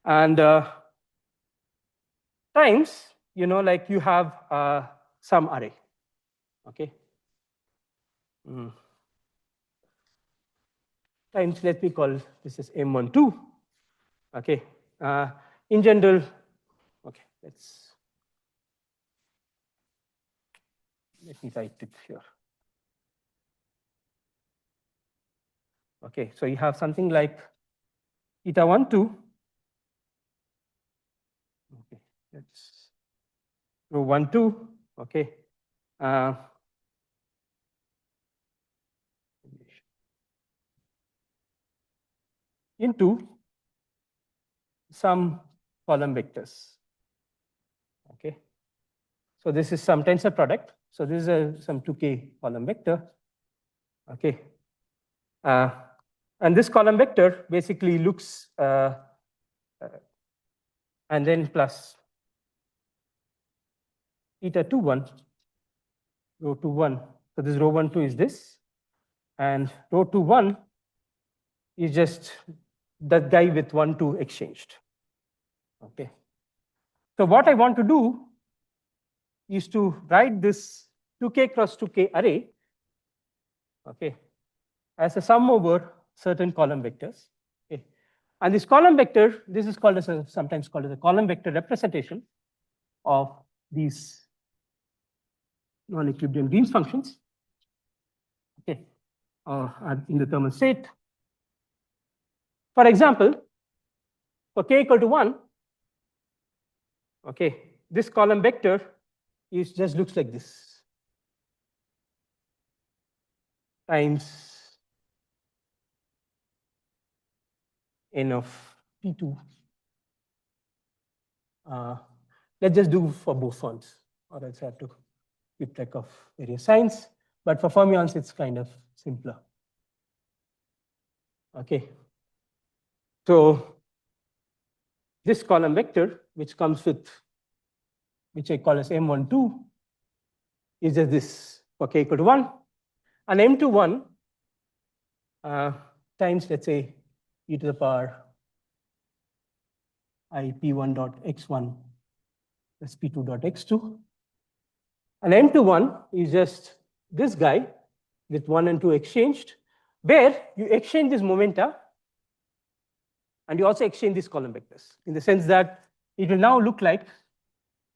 and times, like you have some array. Okay, times, let me call this is M12. Okay, in general, okay, let me write it here. Okay, so you have something like eta 1, 2 Let's row 1, 2, okay. Into some column vectors, okay. So this is some tensor product. So this is some 2K column vector, okay. And this column vector basically looks, and then plus eta 2, 1, row 2, 1. So this row 1, 2 is this, and row 2, 1 is just that guy with 1, 2 exchanged, okay. So what I want to do is to write this 2K cross 2K array, okay, as a sum over certain column vectors, okay. And this column vector, this is called as sometimes called as a column vector representation of these non-equilibrium Green's functions, okay, in the thermal state. For example, for k equal to 1, okay, this column vector is just looks like this times n of p2. Let's just do for both forms, or else I have to keep track of various signs. But for fermions, it's kind of simpler. Okay. So this column vector, which comes with, which I call as M12, is just this for k equal to 1. And M21 times, let's say, e to the power I p1 dot x1 plus p2 dot x2. And M21 is just this guy with 1 and 2 exchanged, where you exchange this momenta and you also exchange these column vectors, in the sense that it will now look like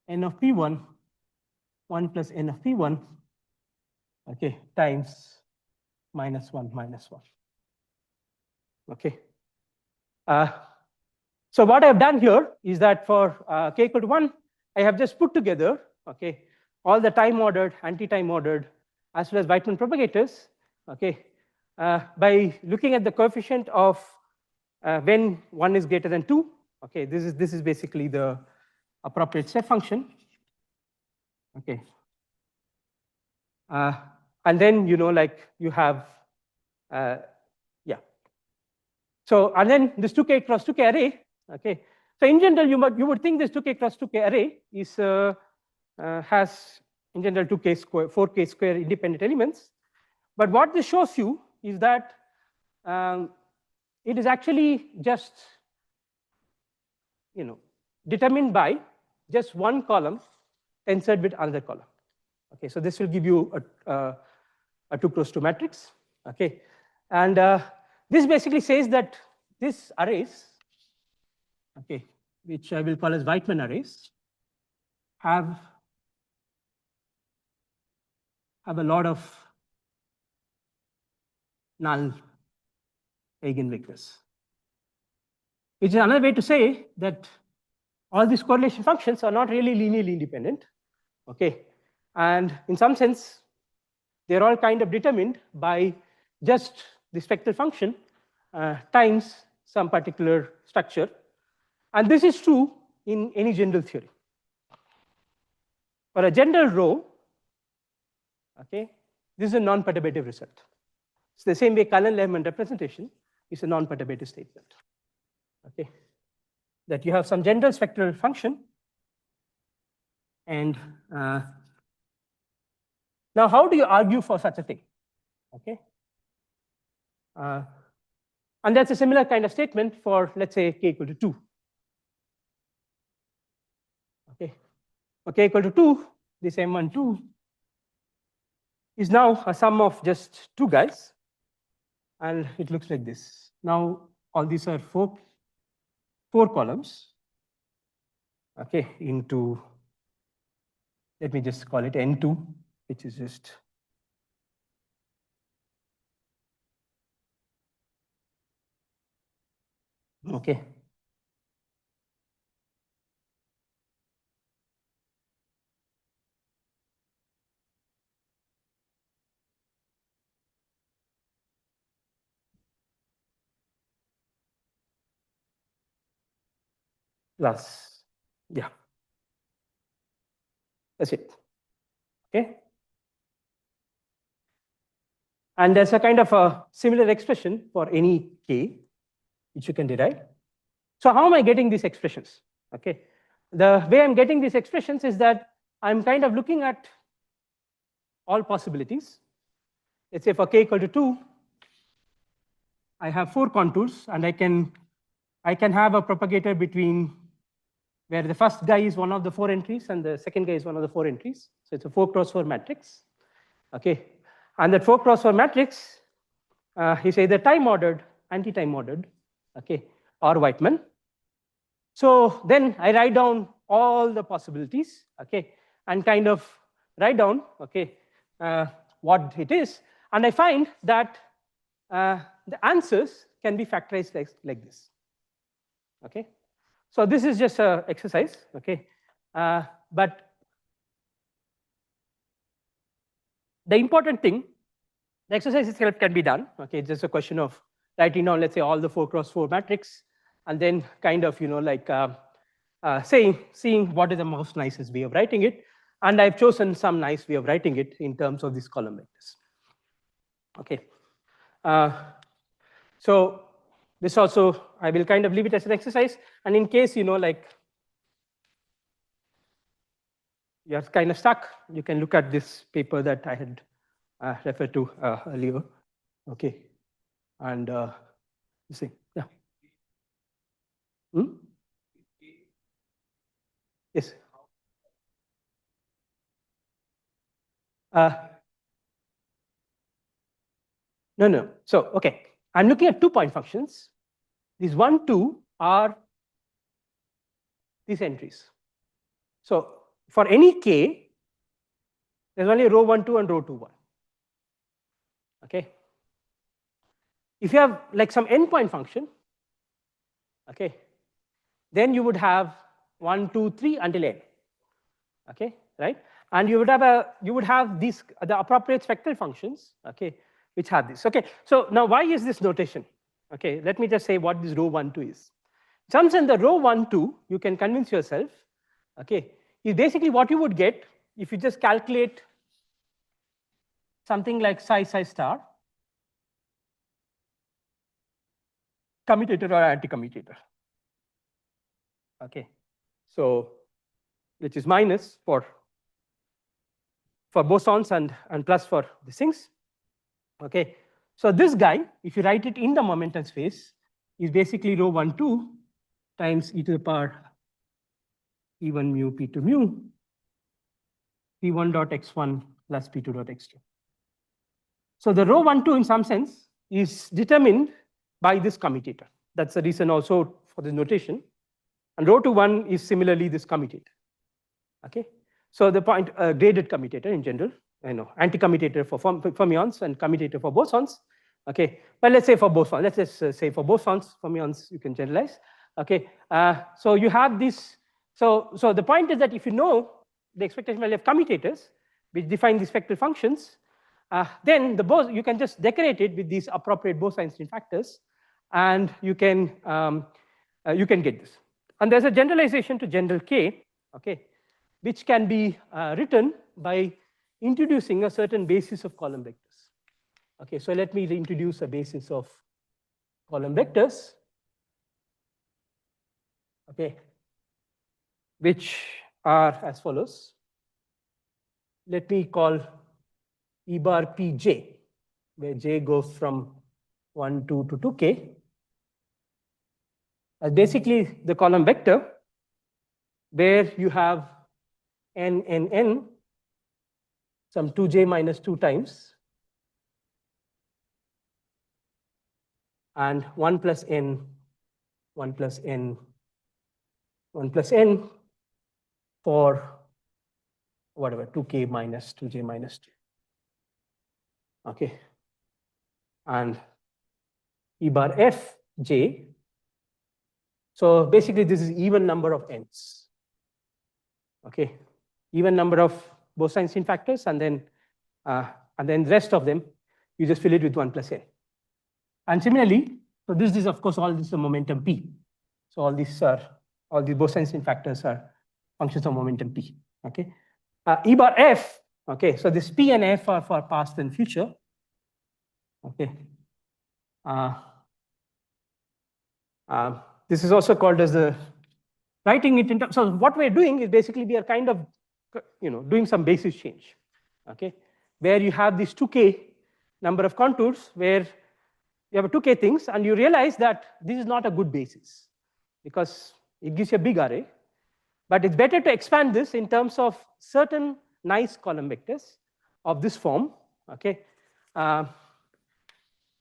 n of p1, 1 plus n of p1, okay, times minus 1 minus 1. Okay. So what I've done here is that for k equal to 1, I have just put together, okay, all the time ordered, anti-time ordered, as well as Weitman propagators, okay, by looking at the coefficient of when 1 is greater than 2, okay, this is basically the appropriate step function, okay. And then, you know, like you have, yeah. So, and then this 2K cross 2K array, okay. So in general, you would think this 2K cross 2K array is has in general 2K square, 4K square independent elements. But what this shows you is that it is actually just, you know, determined by just one column tensored with another column. Okay, so this will give you a 2 cross 2 matrix. Okay, and this basically says that these arrays, okay, which I will call as Weitman arrays, have a lot of null eigenvectors, which is another way to say that all these correlation functions are not really linearly independent. Okay, and in some sense, they're all kind of determined by just the spectral function times some particular structure. And this is true in any general theory. For a general row, okay, this is a non-perturbative result. It's the same way Cullen-Lehman representation is a non-perturbative statement. Okay, that you have some general spectral function, and now how do you argue for such a thing? Okay, and that's a similar kind of statement for, let's say, k equal to 2. Okay, for k equal to 2, this M12 is now a sum of just 2 guys, and it looks like this. Now all these are four columns, okay, into, let me just call it N2, which is just okay. plus, yeah. That's it. Okay. And there's a kind of a similar expression for any k, which you can derive. So how am I getting these expressions? Okay. The way I'm getting these expressions is that I'm kind of looking at all possibilities. Let's say for k equal to 2, I have 4 contours, and I can have a propagator between where the first guy is one of the 4 entries and the second guy is one of the 4 entries. So it's a 4 cross 4 matrix. Okay. And that 4 cross 4 matrix is either time ordered, anti-time ordered, okay, or Whiteman. So then I write down all the possibilities, okay, and kind of write down, okay, what it is. And I find that the answers can be factorized like this. Okay. So this is just an exercise, okay. But the important thing, the exercise itself can be done. Okay, it's just a question of writing down, let's say, all the 4 cross 4 matrix, and then kind of, like seeing what is the most nicest way of writing it. And I've chosen some nice way of writing it in terms of these column vectors. Okay. So this also, I will kind of leave it as an exercise. And in case, like you're kind of stuck, you can look at this paper that I had referred to earlier. Okay. And you see, yeah. Hmm? Yes. No. So, okay. I'm looking at 2-point functions. These 1, 2 are these entries. So for any k, there's only row 1, 2 and row 2, 1. Okay. If you have like some n-point function, okay, then you would have 1, 2, 3 until n. Okay, right? And you would have these the appropriate spectral functions, okay, which have this. Okay, so now why is this notation? Okay, let me just say what this row 1, 2 is. In some sense, the row 1, 2, you can convince yourself, okay, is basically what you would get if you just calculate something like psi star, commutator or anti-commutator. Okay, so which is minus for bosons and plus for these things. Okay, so this guy, if you write it in the momentum space, is basically rho 1, 2 times e to the power p1 mu p2 mu p1 dot x1 plus p2 dot x2. So the rho 1, 2 in some sense is determined by this commutator. That's the reason also for the notation. And rho 2, 1 is similarly this commutator. Okay, so the point graded commutator in general, anti-commutator for fermions and commutator for bosons. Okay, but let's say for bosons, let's just say for bosons, fermions you can generalize. Okay, so you have this. So the point is that if you know the expectation value of commutators, which define the spectral functions, then you can just decorate it with these appropriate Bose-Einstein factors, and you can get this. And there's a generalization to general K, okay, which can be written by introducing a certain basis of column vectors. Okay, so let me introduce a basis of column vectors, okay, which are as follows. Let me call E bar Pj, where j goes from 1, 2 to 2k, as basically the column vector where you have n, some 2j minus 2 times, and 1 plus n, 1 plus n, 1 plus n for whatever, 2k minus 2j minus 2. Okay. And E bar Fj. So basically, this is even number of n's. Okay. Even number of Bose-Einstein factors, and then the rest of them, you just fill it with 1 plus n. And similarly, so this is, of course, all this is a momentum p. So all these are All these Bose-Einstein factors are functions of momentum p. Okay. E bar f. Okay. So this p and f are for past and future. Okay. This is also called as the writing it in terms. So what we're doing is basically we are kind of doing some basis change. Okay. Where you have these 2k number of contours where you have a 2k things, and you realize that this is not a good basis because it gives you a big array. But it's better to expand this in terms of certain nice column vectors of this form. Okay.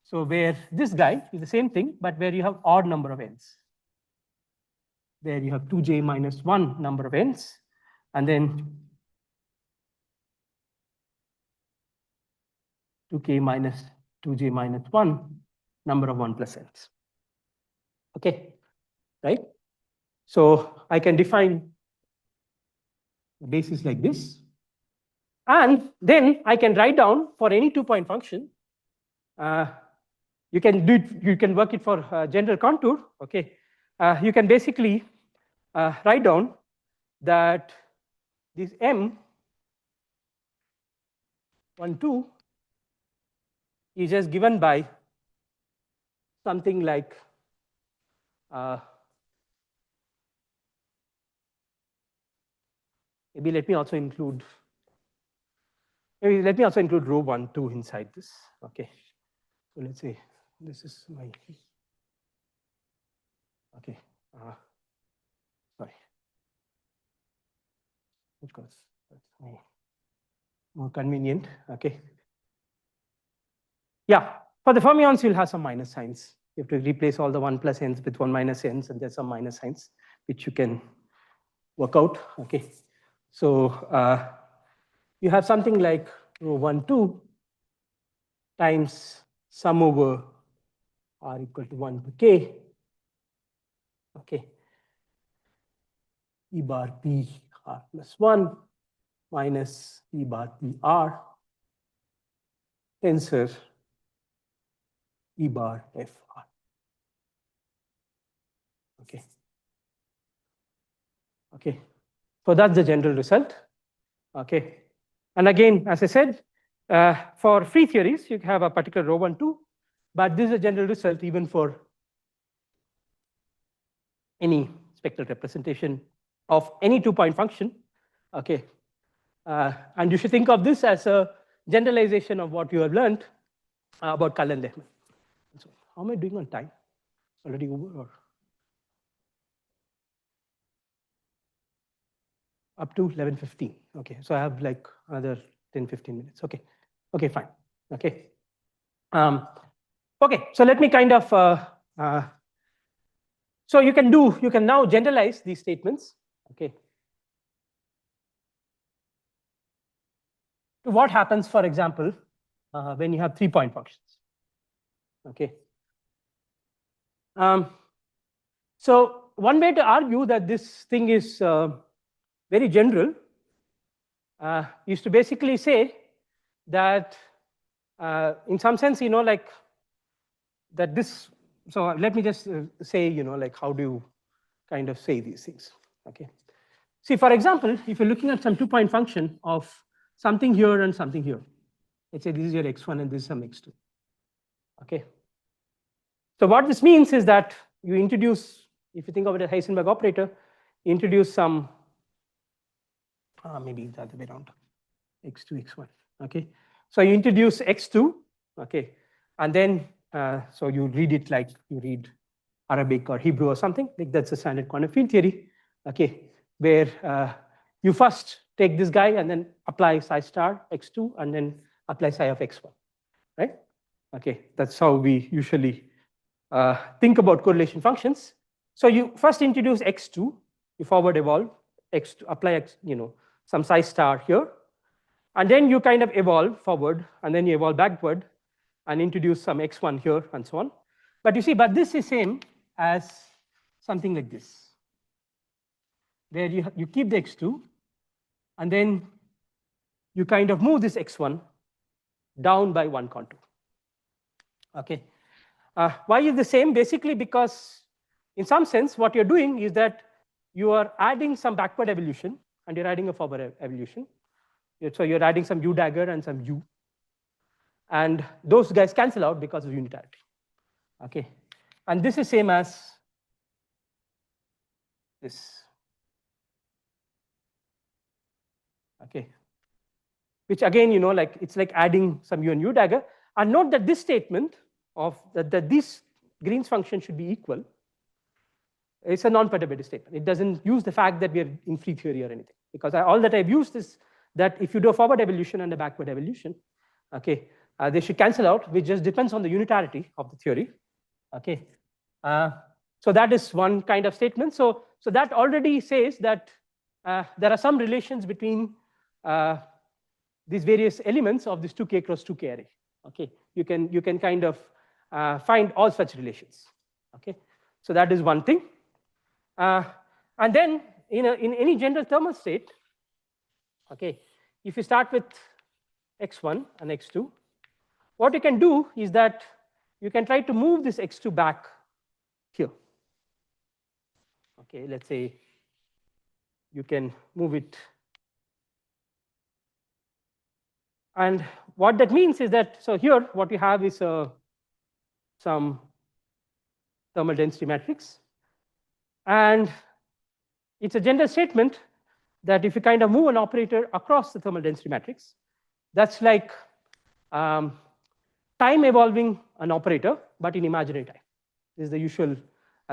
So where this guy is the same thing, but where you have odd number of ends. Where you have 2j minus 1 number of ends, and then 2k minus 2j minus 1 number of 1 plus ends. Okay, right? So I can define a basis like this. And then I can write down for any 2-point function. You can do it, you can work it for general contour. Okay, you can basically write down that this M 1, 2 is just given by something like maybe let me also include rho 1, 2 inside this. Okay, so let's say this is my okay. Sorry, of course that's more convenient. Okay. Yeah, for the fermions, you'll have some minus signs. You have to replace all the 1 plus ends with 1 minus ends, and there's some minus signs which you can work out. Okay, so you have something like rho 1, 2 times sum over r equal to 1 to k. Okay, E bar p r plus 1 minus E bar p r tensor E bar f r. Okay. Okay. So that's the general result. Okay. And again, as I said, for free theories, you have a particular rho 1, 2, but this is a general result even for any spectral representation of any 2-point function. Okay. And you should think of this as a generalization of what you have learned about Cullen-Lehman. So how am I doing on time? Already over or? Up to 11:15. Okay, so I have like another 10-15 minutes. Okay, okay, fine. Okay, okay. So let me kind of so you can now generalize these statements. Okay, to what happens, for example, when you have 3-point functions. Okay. So one way to argue that this thing is very general is to basically say that in some sense, like that this, so let me just say, like how do you kind of say these things? Okay. See, for example, if you're looking at some 2-point function of something here and something here, let's say this is your x1 and this is some x2. Okay. So what this means is that you introduce, if you think of it as Heisenberg operator, you introduce some, maybe the other way around, x2, x1. Okay. So you introduce x2, okay, and then so you read it like you read Arabic or Hebrew or something. Like that's a standard quantum field theory. Okay, where you first take this guy and then apply psi star x2 and then apply psi of x1, right? Okay, that's how we usually think about correlation functions. So you first introduce x2, you forward evolve x2, apply x, some psi star here, and then you kind of evolve forward, and then you evolve backward, and introduce some x1 here, and so on. But you see, but this is same as something like this, where you keep the x2, and then you kind of move this x1 down by 1 contour. Okay. Why is the same? Basically because in some sense what you're doing is that you are adding some backward evolution and you're adding a forward evolution. So you're adding some U dagger and some U. And those guys cancel out because of unitarity. Okay. And this is same as this. Okay. Which again, like it's like adding some U and U dagger. And note that this statement of that this Green's function should be equal. It's a non-perturbative statement. It doesn't use the fact that we are in free theory or anything, because all that I've used is that if you do a forward evolution and a backward evolution, okay, they should cancel out, which just depends on the unitarity of the theory. Okay, so that is one kind of statement. So that already says that there are some relations between these various elements of this 2k cross 2k array. Okay, you can kind of find all such relations. Okay, so that is one thing. And then in any general thermal state, okay, if you start with x1 and x2, what you can do is that you can try to move this x2 back here. Okay, let's say you can move it. And what that means is that, so here what you have is some thermal density matrix. And it's a general statement that if you kind of move an operator across the thermal density matrix, that's like time evolving an operator, but in imaginary time. This is the usual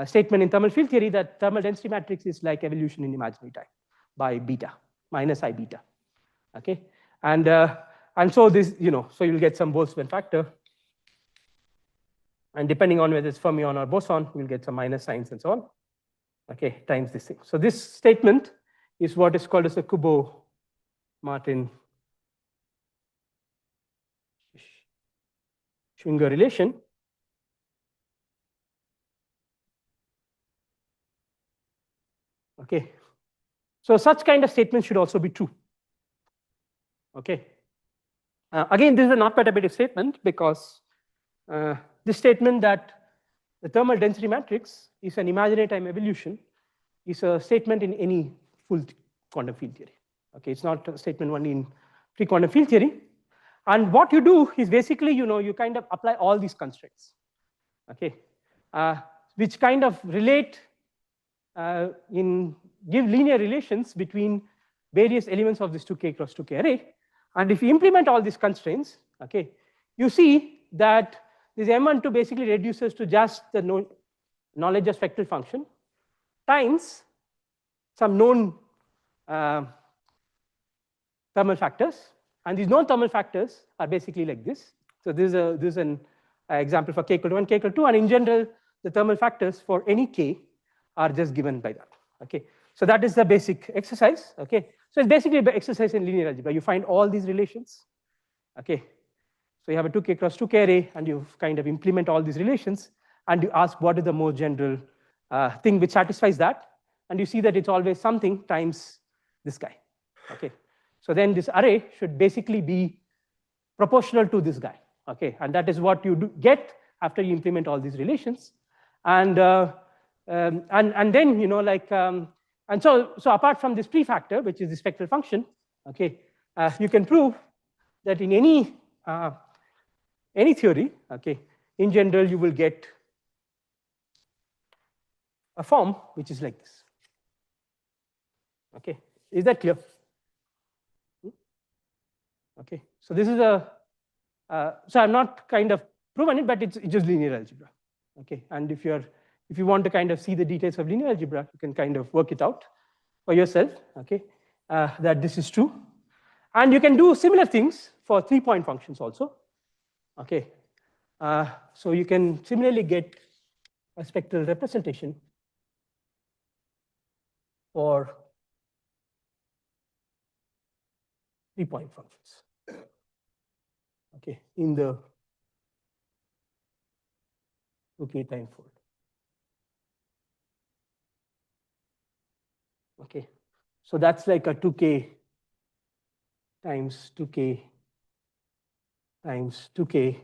statement in thermal field theory, that thermal density matrix is like evolution in imaginary time by beta, minus I beta. Okay, and so this, so you'll get some Boltzmann factor. And depending on whether it's fermion or boson, we'll get some minus signs and so on. Okay, times this thing. So this statement is what is called as a Kubo-Martin Schwinger relation. Okay, so such kind of statements should also be true. Okay, again, this is a not perturbative statement, because this statement that the thermal density matrix is an imaginary time evolution is a statement in any full quantum field theory. Okay, it's not a statement only in free quantum field theory. And what you do is basically, you kind of apply all these constraints, okay, which kind of relate give linear relations between various elements of this 2k cross 2k array. And if you implement all these constraints, okay, you see that this M12 basically reduces to just the knowledge of spectral function times some known thermal factors. And these known thermal factors are basically like this. So this is an example for k equal to 1, k equal to 2. And in general, the thermal factors for any k are just given by that. Okay, so that is the basic exercise. Okay, so it's basically an exercise in linear algebra. You find all these relations. Okay, so you have a 2k cross 2k array, and you kind of implement all these relations, and you ask what is the most general thing which satisfies that, and you see that it's always something times this guy. Okay, so then this array should basically be proportional to this guy. Okay, and that is what you get after you implement all these relations, and then and so apart from this prefactor, which is the spectral function, okay, you can prove that in any theory, okay, in general you will get a form which is like this. Okay, is that clear? Okay, so this is so I'm not kind of proven it, but it's just linear algebra. Okay, and if you want to kind of see the details of linear algebra, you can kind of work it out for yourself. Okay, that this is true, and you can do similar things for 3-point functions also. Okay, so you can similarly get a spectral representation for 3-point functions. Okay, in the 2k time fold. Okay, so that's like a 2k times 2k times 2k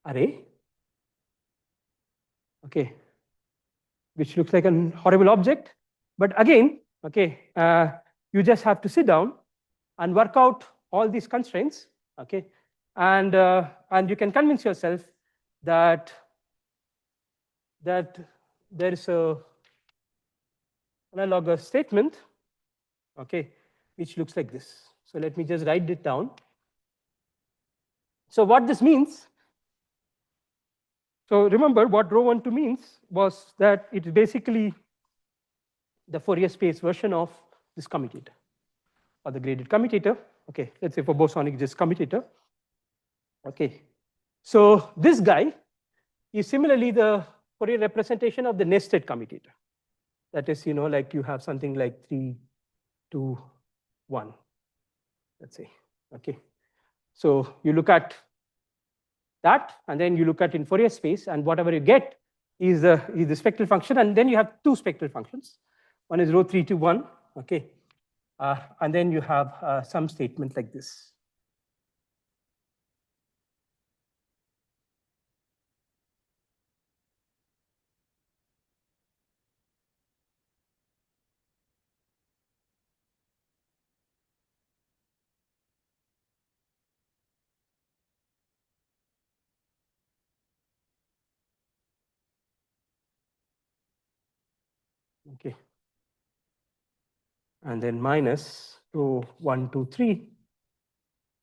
array. Okay, which looks like a horrible object, But again, okay, you just have to sit down and work out all these constraints, okay, and you can convince yourself that there is a analogous statement, okay, which looks like this. So let me just write it down. So what this means, so remember what ρ12 means was that it's basically the Fourier space version of this commutator or the graded commutator. Okay, let's say for bosonic just commutator. Okay, so this guy is similarly the Fourier representation of the nested commutator. That is, like you have something like 3, 2, 1, let's say. Okay, so you look at that, and then you look at in Fourier space, and whatever you get is the spectral function, and then you have two spectral functions. One is ρ3 to 1, okay, and then you have some statement like this. Okay, and then minus ρ1, 2, 3,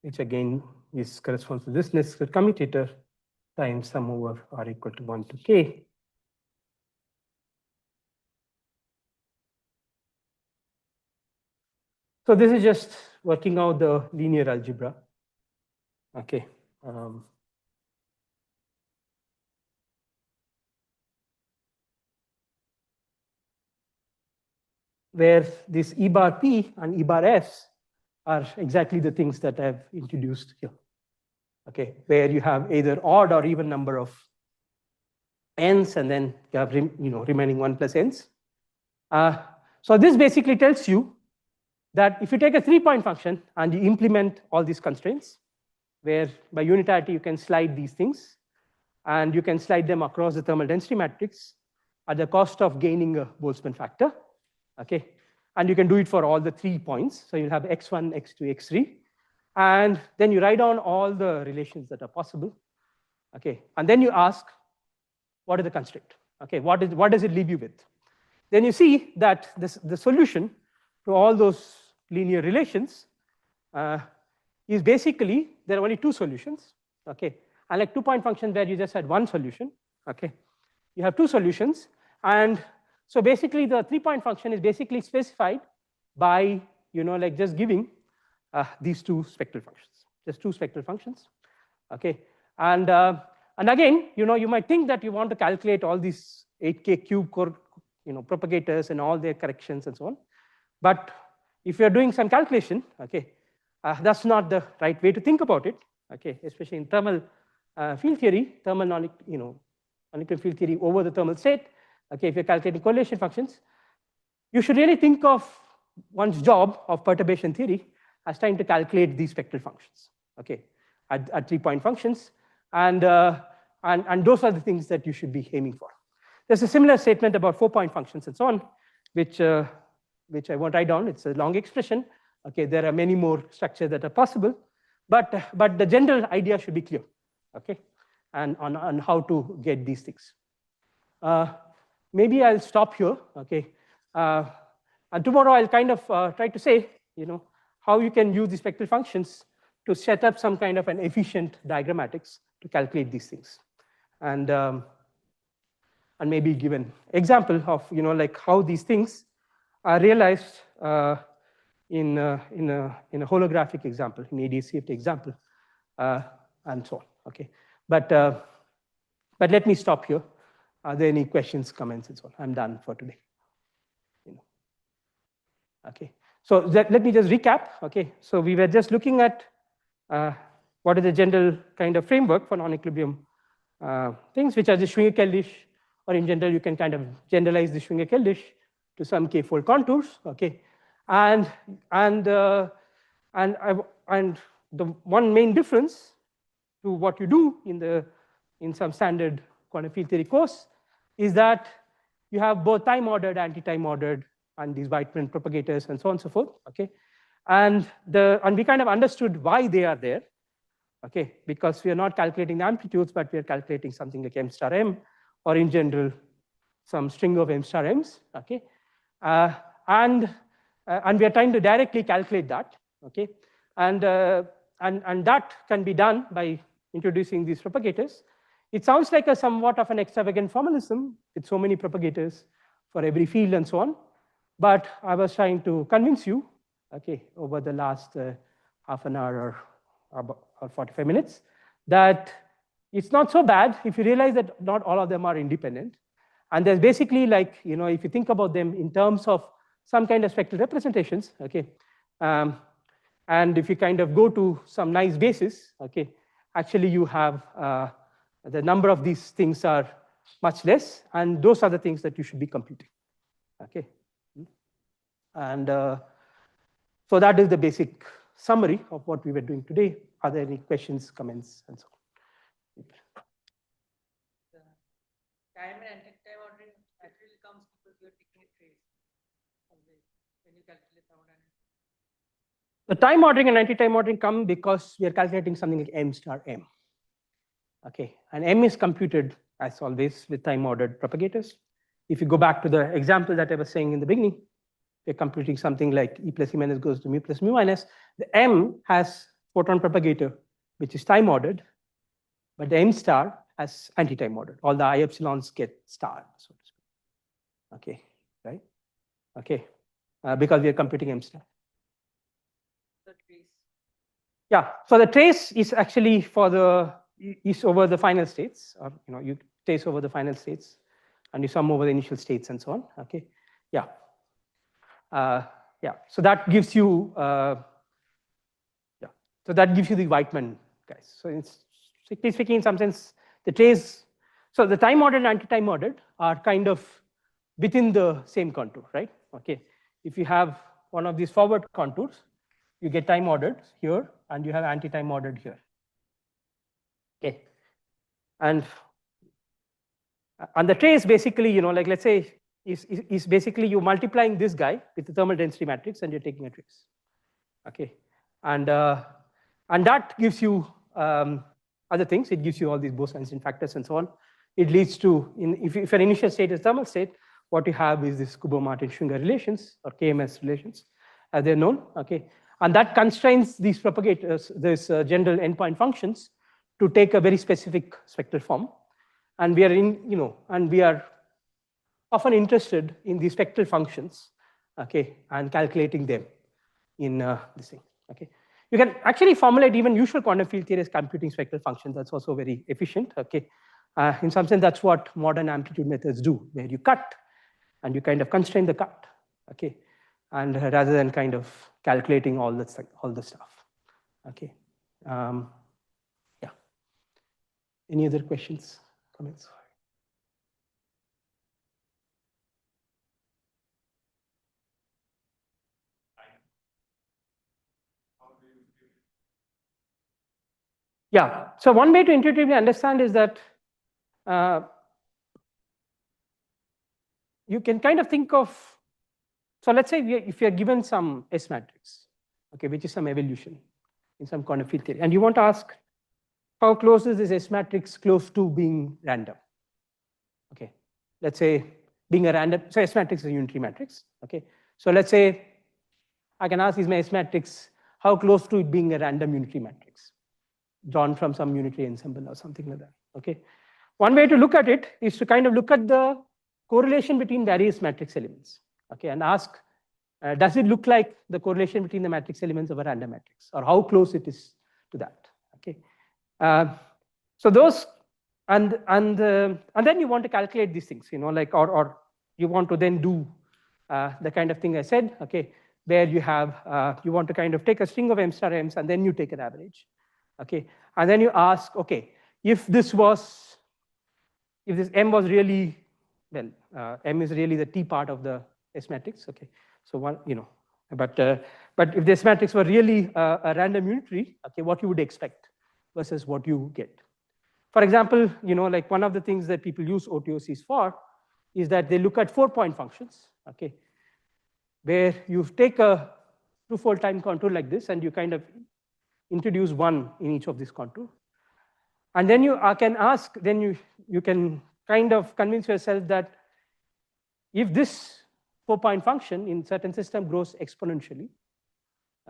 which again corresponds to this nested commutator times sum over r equal to 1 to k. So this is just working out the linear algebra. Okay. Where this E bar P and E bar S are exactly the things that I've introduced here. Okay, where you have either odd or even number of n's, and then you have remaining 1 plus n's. So this basically tells you that if you take a 3-point function and you implement all these constraints, where by unitarity you can slide these things, and you can slide them across the thermal density matrix at the cost of gaining a Boltzmann factor. Okay, and you can do it for all the 3 points. So you'll have x1, x2, x3, and then you write down all the relations that are possible. Okay, and then you ask, what is the constraint? Okay, what does it leave you with? Then you see that the solution to all those linear relations is basically there are only 2 solutions. Okay, unlike 2-point function where you just had 1 solution. Okay, you have 2 solutions, and so basically the 3-point function is basically specified by like just giving these 2 spectral functions, just 2 spectral functions. Okay, and again you might think that you want to calculate all these 8k cube propagators and all their corrections and so on, but if you're doing some calculation, okay, that's not the right way to think about it. Okay, especially in thermal field theory, thermal non-equilibrium field theory over the thermal state. Okay, if you're calculating correlation functions, you should really think of one's job of perturbation theory as trying to calculate these spectral functions. Okay, at 3-point functions, and those are the things that you should be aiming for. There's a similar statement about 4-point functions and so on, which I won't write down. It's a long expression. Okay, there are many more structures that are possible, but the general idea should be clear. Okay, and on how to get these things. Maybe I'll stop here. Okay, and tomorrow I'll kind of try to say, how you can use the spectral functions to set up some kind of an efficient diagrammatics to calculate these things, and maybe give an example of like how these things are realized in a holographic example, in ADCFT example, and so on. Okay, but let me stop here. Are there any questions, comments, and so on? I'm done for today. Okay, so let me just recap. Okay, so we were just looking at what is the general kind of framework for non-equilibrium things, which are the Schwinger-Keldysh, or in general, you can kind of generalize the Schwinger-Keldysh to some k-fold contours. Okay, and the one main difference to what you do in some standard quantum field theory course is that you have both time ordered, anti-time ordered and these Weitman propagators and so on and so forth, okay? And we kind of understood why they are there, okay? Because we are not calculating the amplitudes, but we are calculating something like m star m, or in general, some string of m star m's, okay? And we are trying to directly calculate that, okay? And that can be done by introducing these propagators. It sounds like a somewhat of an extravagant formalism with so many propagators for every field and so on. But I was trying to convince you, okay, over the last half an hour or 45 minutes, that it's not so bad if you realize that not all of them are independent. And there's basically like, if you think about them in terms of some kind of spectral representations, okay, and if you kind of go to some nice basis, okay, actually you have the number of these things are much less, and those are the things that you should be computing, okay. And so that is the basic summary of what we were doing today. Are there any questions, comments, and so on? The time and anti-time ordering actually comes because you're taking a trace when you calculate thermodynamics. The time ordering and anti-time ordering come because we are calculating something like m star m. Okay, and m is computed as always with time ordered propagators. If you go back to the example that I was saying in the beginning, we're computing something like E plus E minus goes to mu plus mu minus. The m has photon propagator, which is time ordered, but the m star has anti-time ordered. All the I epsilons get star, so to speak. Okay, right? Okay, because we are computing m star. The trace. Yeah, so the trace is actually is over the final states, or you trace over the final states, and you sum over the initial states and so on. Okay, yeah, yeah. So that gives you, so that gives you the Weitman guys. So it's strictly speaking, in some sense, the trace. So the time ordered and anti-time ordered are kind of within the same contour, right? Okay, if you have one of these forward contours, you get time ordered here, and you have anti-time ordered here. Okay, and the trace basically, like let's say, is basically you multiplying this guy with the thermal density matrix, and you're taking a trace. Okay, and that gives you other things. It gives you all these Bose-Einstein factors and so on. It leads to, if your initial state is thermal state, what you have is this Kubo-Martin-Schwinger relations, or KMS relations, as they're known. Okay, and that constrains these propagators, these general endpoint functions, to take a very specific spectral form. And we are and we are often interested in these spectral functions, okay, and calculating them in this thing. Okay, you can actually formulate even usual quantum field theory as computing spectral functions. That's also very efficient. Okay, in some sense, that's what modern amplitude methods do, where you cut and you kind of constrain the cut. Okay, and rather than kind of calculating all the stuff. Okay. Yeah. Any other questions, comments? Yeah. So one way to intuitively understand is that you can kind of think of, so let's say if you're given some S matrix, okay, which is some evolution in some quantum field theory, and you want to ask how close is this S matrix close to being random? Okay, let's say being a random, so S matrix is a unitary matrix. Okay, so let's say I can ask, is my S matrix how close to it being a random unitary matrix drawn from some unitary ensemble or something like that? Okay, one way to look at it is to kind of look at the correlation between various matrix elements. Okay, and ask, does it look like the correlation between the matrix elements of a random matrix, or how close it is to that? Okay, so those, and then you want to calculate these things, like, or you want to then do the kind of thing I said, okay, where you have, you want to kind of take a string of m star m's, and then you take an average, okay, and then you ask, okay, if this m was really, well, m is really the T part of the S matrix, okay, so one, but if this matrix were really a random unitary, okay, what you would expect versus what you get. For example, like one of the things that people use OTOCs for is that they look at 4-point functions, okay, where you take a two-fold time contour like this, and you kind of introduce one in each of these contours. And then you can ask, then you can kind of convince yourself that if this 4-point function in certain system grows exponentially,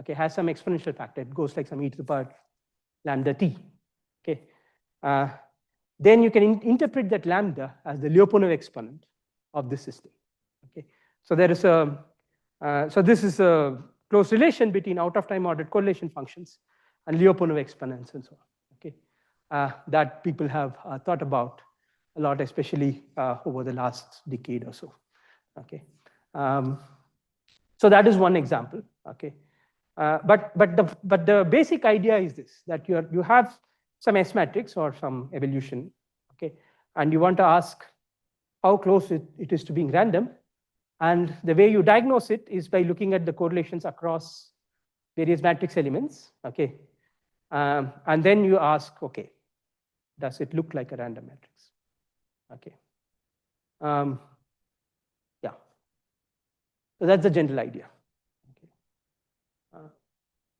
okay, has some exponential factor, it goes like some e to the power lambda t, okay, then you can interpret that lambda as the Lyapunov exponent of this system, okay. So there is a, so this is a close relation between out-of-time ordered correlation functions and Lyapunov exponents and so on, okay, that people have thought about a lot, especially over the last decade or so, okay. So that is one example, okay. But the basic idea is this, that you have some S matrix or some evolution, okay, and you want to ask how close it is to being random. And the way you diagnose it is by looking at the correlations across various matrix elements, okay. And then you ask, okay, does it look like a random matrix? Okay. Yeah. So that's the general idea. Okay.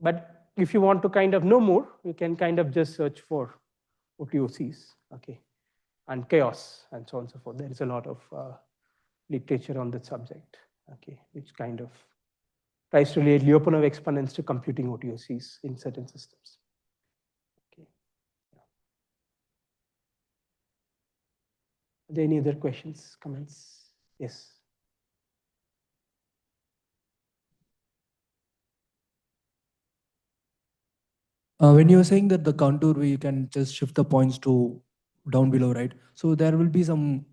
But if you want to kind of know more, you can kind of just search for OTOCs, okay, and chaos and so on and so forth. There is a lot of literature on that subject, okay, which kind of tries to relate Lyapunov exponents to computing OTOCs in certain systems. Okay. Yeah. Are there any other questions, comments? Yes. When you were saying that the contour where you can just shift the points to down below, right? So there will be some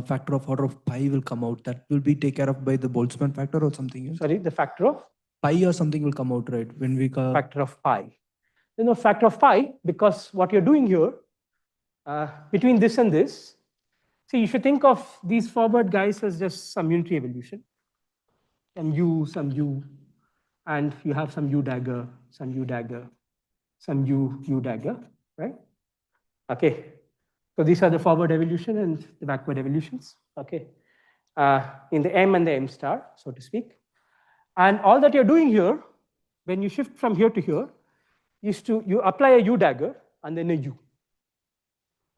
factor of order of pi will come out. That will be taken care of by the Boltzmann factor or something else? Sorry, the factor of? Pi or something will come out, right? When we call factor of pi. There's no factor of pi because what you're doing here, between this and this, see, you should think of these forward guys as just some unitary evolution. Some u, and you have some u dagger, some u dagger, some u dagger, right? Okay. So these are the forward evolution and the backward evolutions, okay, in the M and the M star, so to speak. And all that you're doing here, when you shift from here to here, is you apply a u dagger and then a u,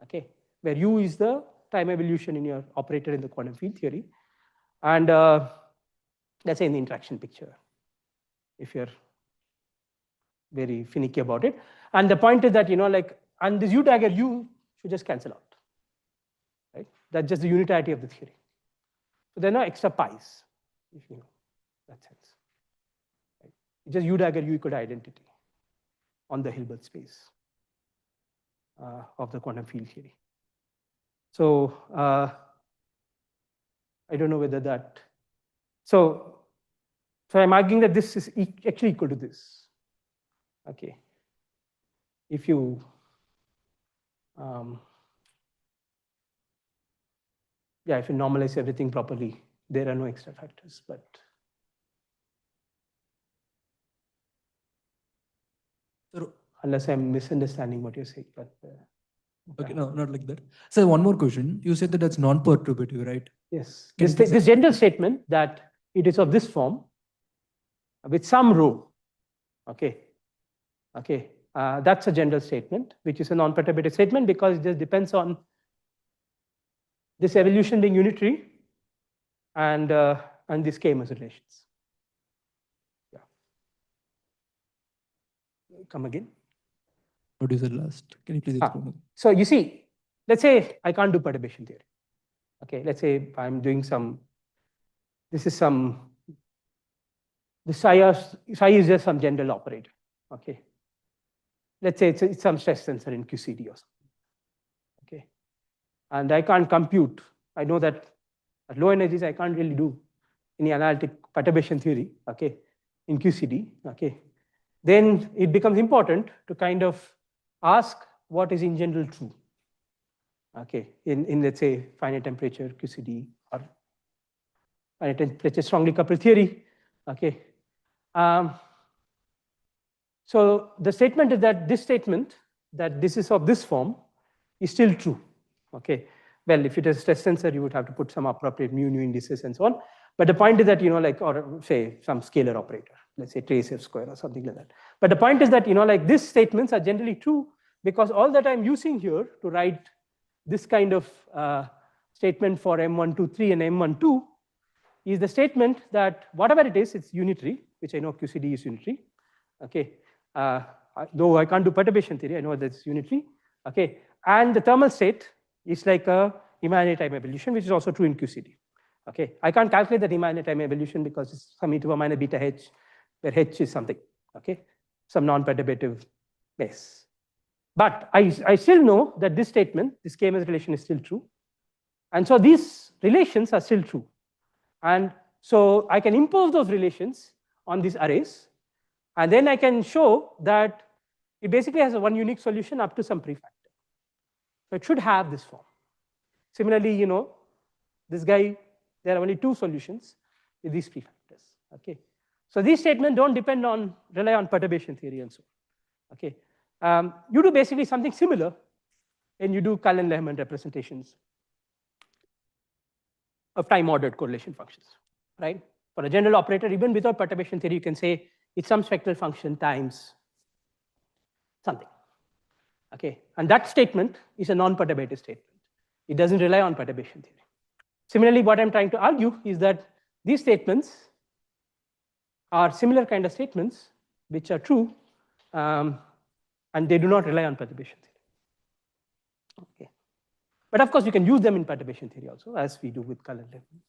okay, where u is the time evolution in your operator in the quantum field theory. And let's say in the interaction picture, if you're very finicky about it. And the point is that, like, and this u dagger u should just cancel out, right? That's just the unitarity of the theory. So there are no extra pi's, if you know that sense. Right? It's just u dagger u equal to identity on the Hilbert space of the quantum field theory. So I don't know whether that. So I'm arguing that this is actually equal to this. Okay. If you if you normalize everything properly, there are no extra factors, but unless I'm misunderstanding what you're saying, but okay, no, not like that. So one more question. You said that that's non-perturbative, right? yes. This general statement that it is of this form with some rho, okay, okay. That's a general statement, which is a non-perturbative statement because it just depends on this evolution being unitary and these k-mesh relations. Yeah. Come again. What is the last? Can you please explain? So you see, let's say I can't do perturbation theory. Okay, let's say I'm doing some. This is some. The psi is just some general operator. Okay. Let's say it's some stress tensor in QCD or something. Okay. And I can't compute. I know that at low energies, I can't really do any analytic perturbation theory, okay, in QCD, okay. Then it becomes important to kind of ask what is in general true, okay, in let's say finite temperature QCD or finite temperature strongly coupled theory, okay. So the statement is that this statement, that this is of this form, is still true. Okay. Well, if it is a stress tensor, you would have to put some appropriate mu indices and so on. But the point is that, like, or say some scalar operator, let's say trace F square or something like that. But the point is that, like these statements are generally true because all that I'm using here to write this kind of statement for M123 and M12 is the statement that whatever it is, it's unitary, which I know QCD is unitary. Okay, though I can't do perturbation theory, I know that's unitary. Okay, and the thermal state is like a imaginary time evolution, which is also true in QCD. Okay, I can't calculate that imaginary time evolution because it's some e to the minus beta h, where h is something. Okay, some non-perturbative base. But I still know that this statement, this KMS relation is still true. And so these relations are still true. And so I can impose those relations on these arrays. And then I can show that it basically has a one unique solution up to some prefactor. So it should have this form. Similarly, this guy, there are only two solutions with these prefactors. Okay. So these statements don't rely on perturbation theory and so on. Okay. You do basically something similar when you do Cullen-Lehman representations of time-ordered correlation functions, right? For a general operator, even without perturbation theory, you can say it's some spectral function times something. Okay, and that statement is a non-perturbative statement. It doesn't rely on perturbation theory. Similarly, what I'm trying to argue is that these statements are similar kind of statements which are true, and they do not rely on perturbation theory. Okay. But of course, you can use them in perturbation theory also, as we do with Cullen-Lehman.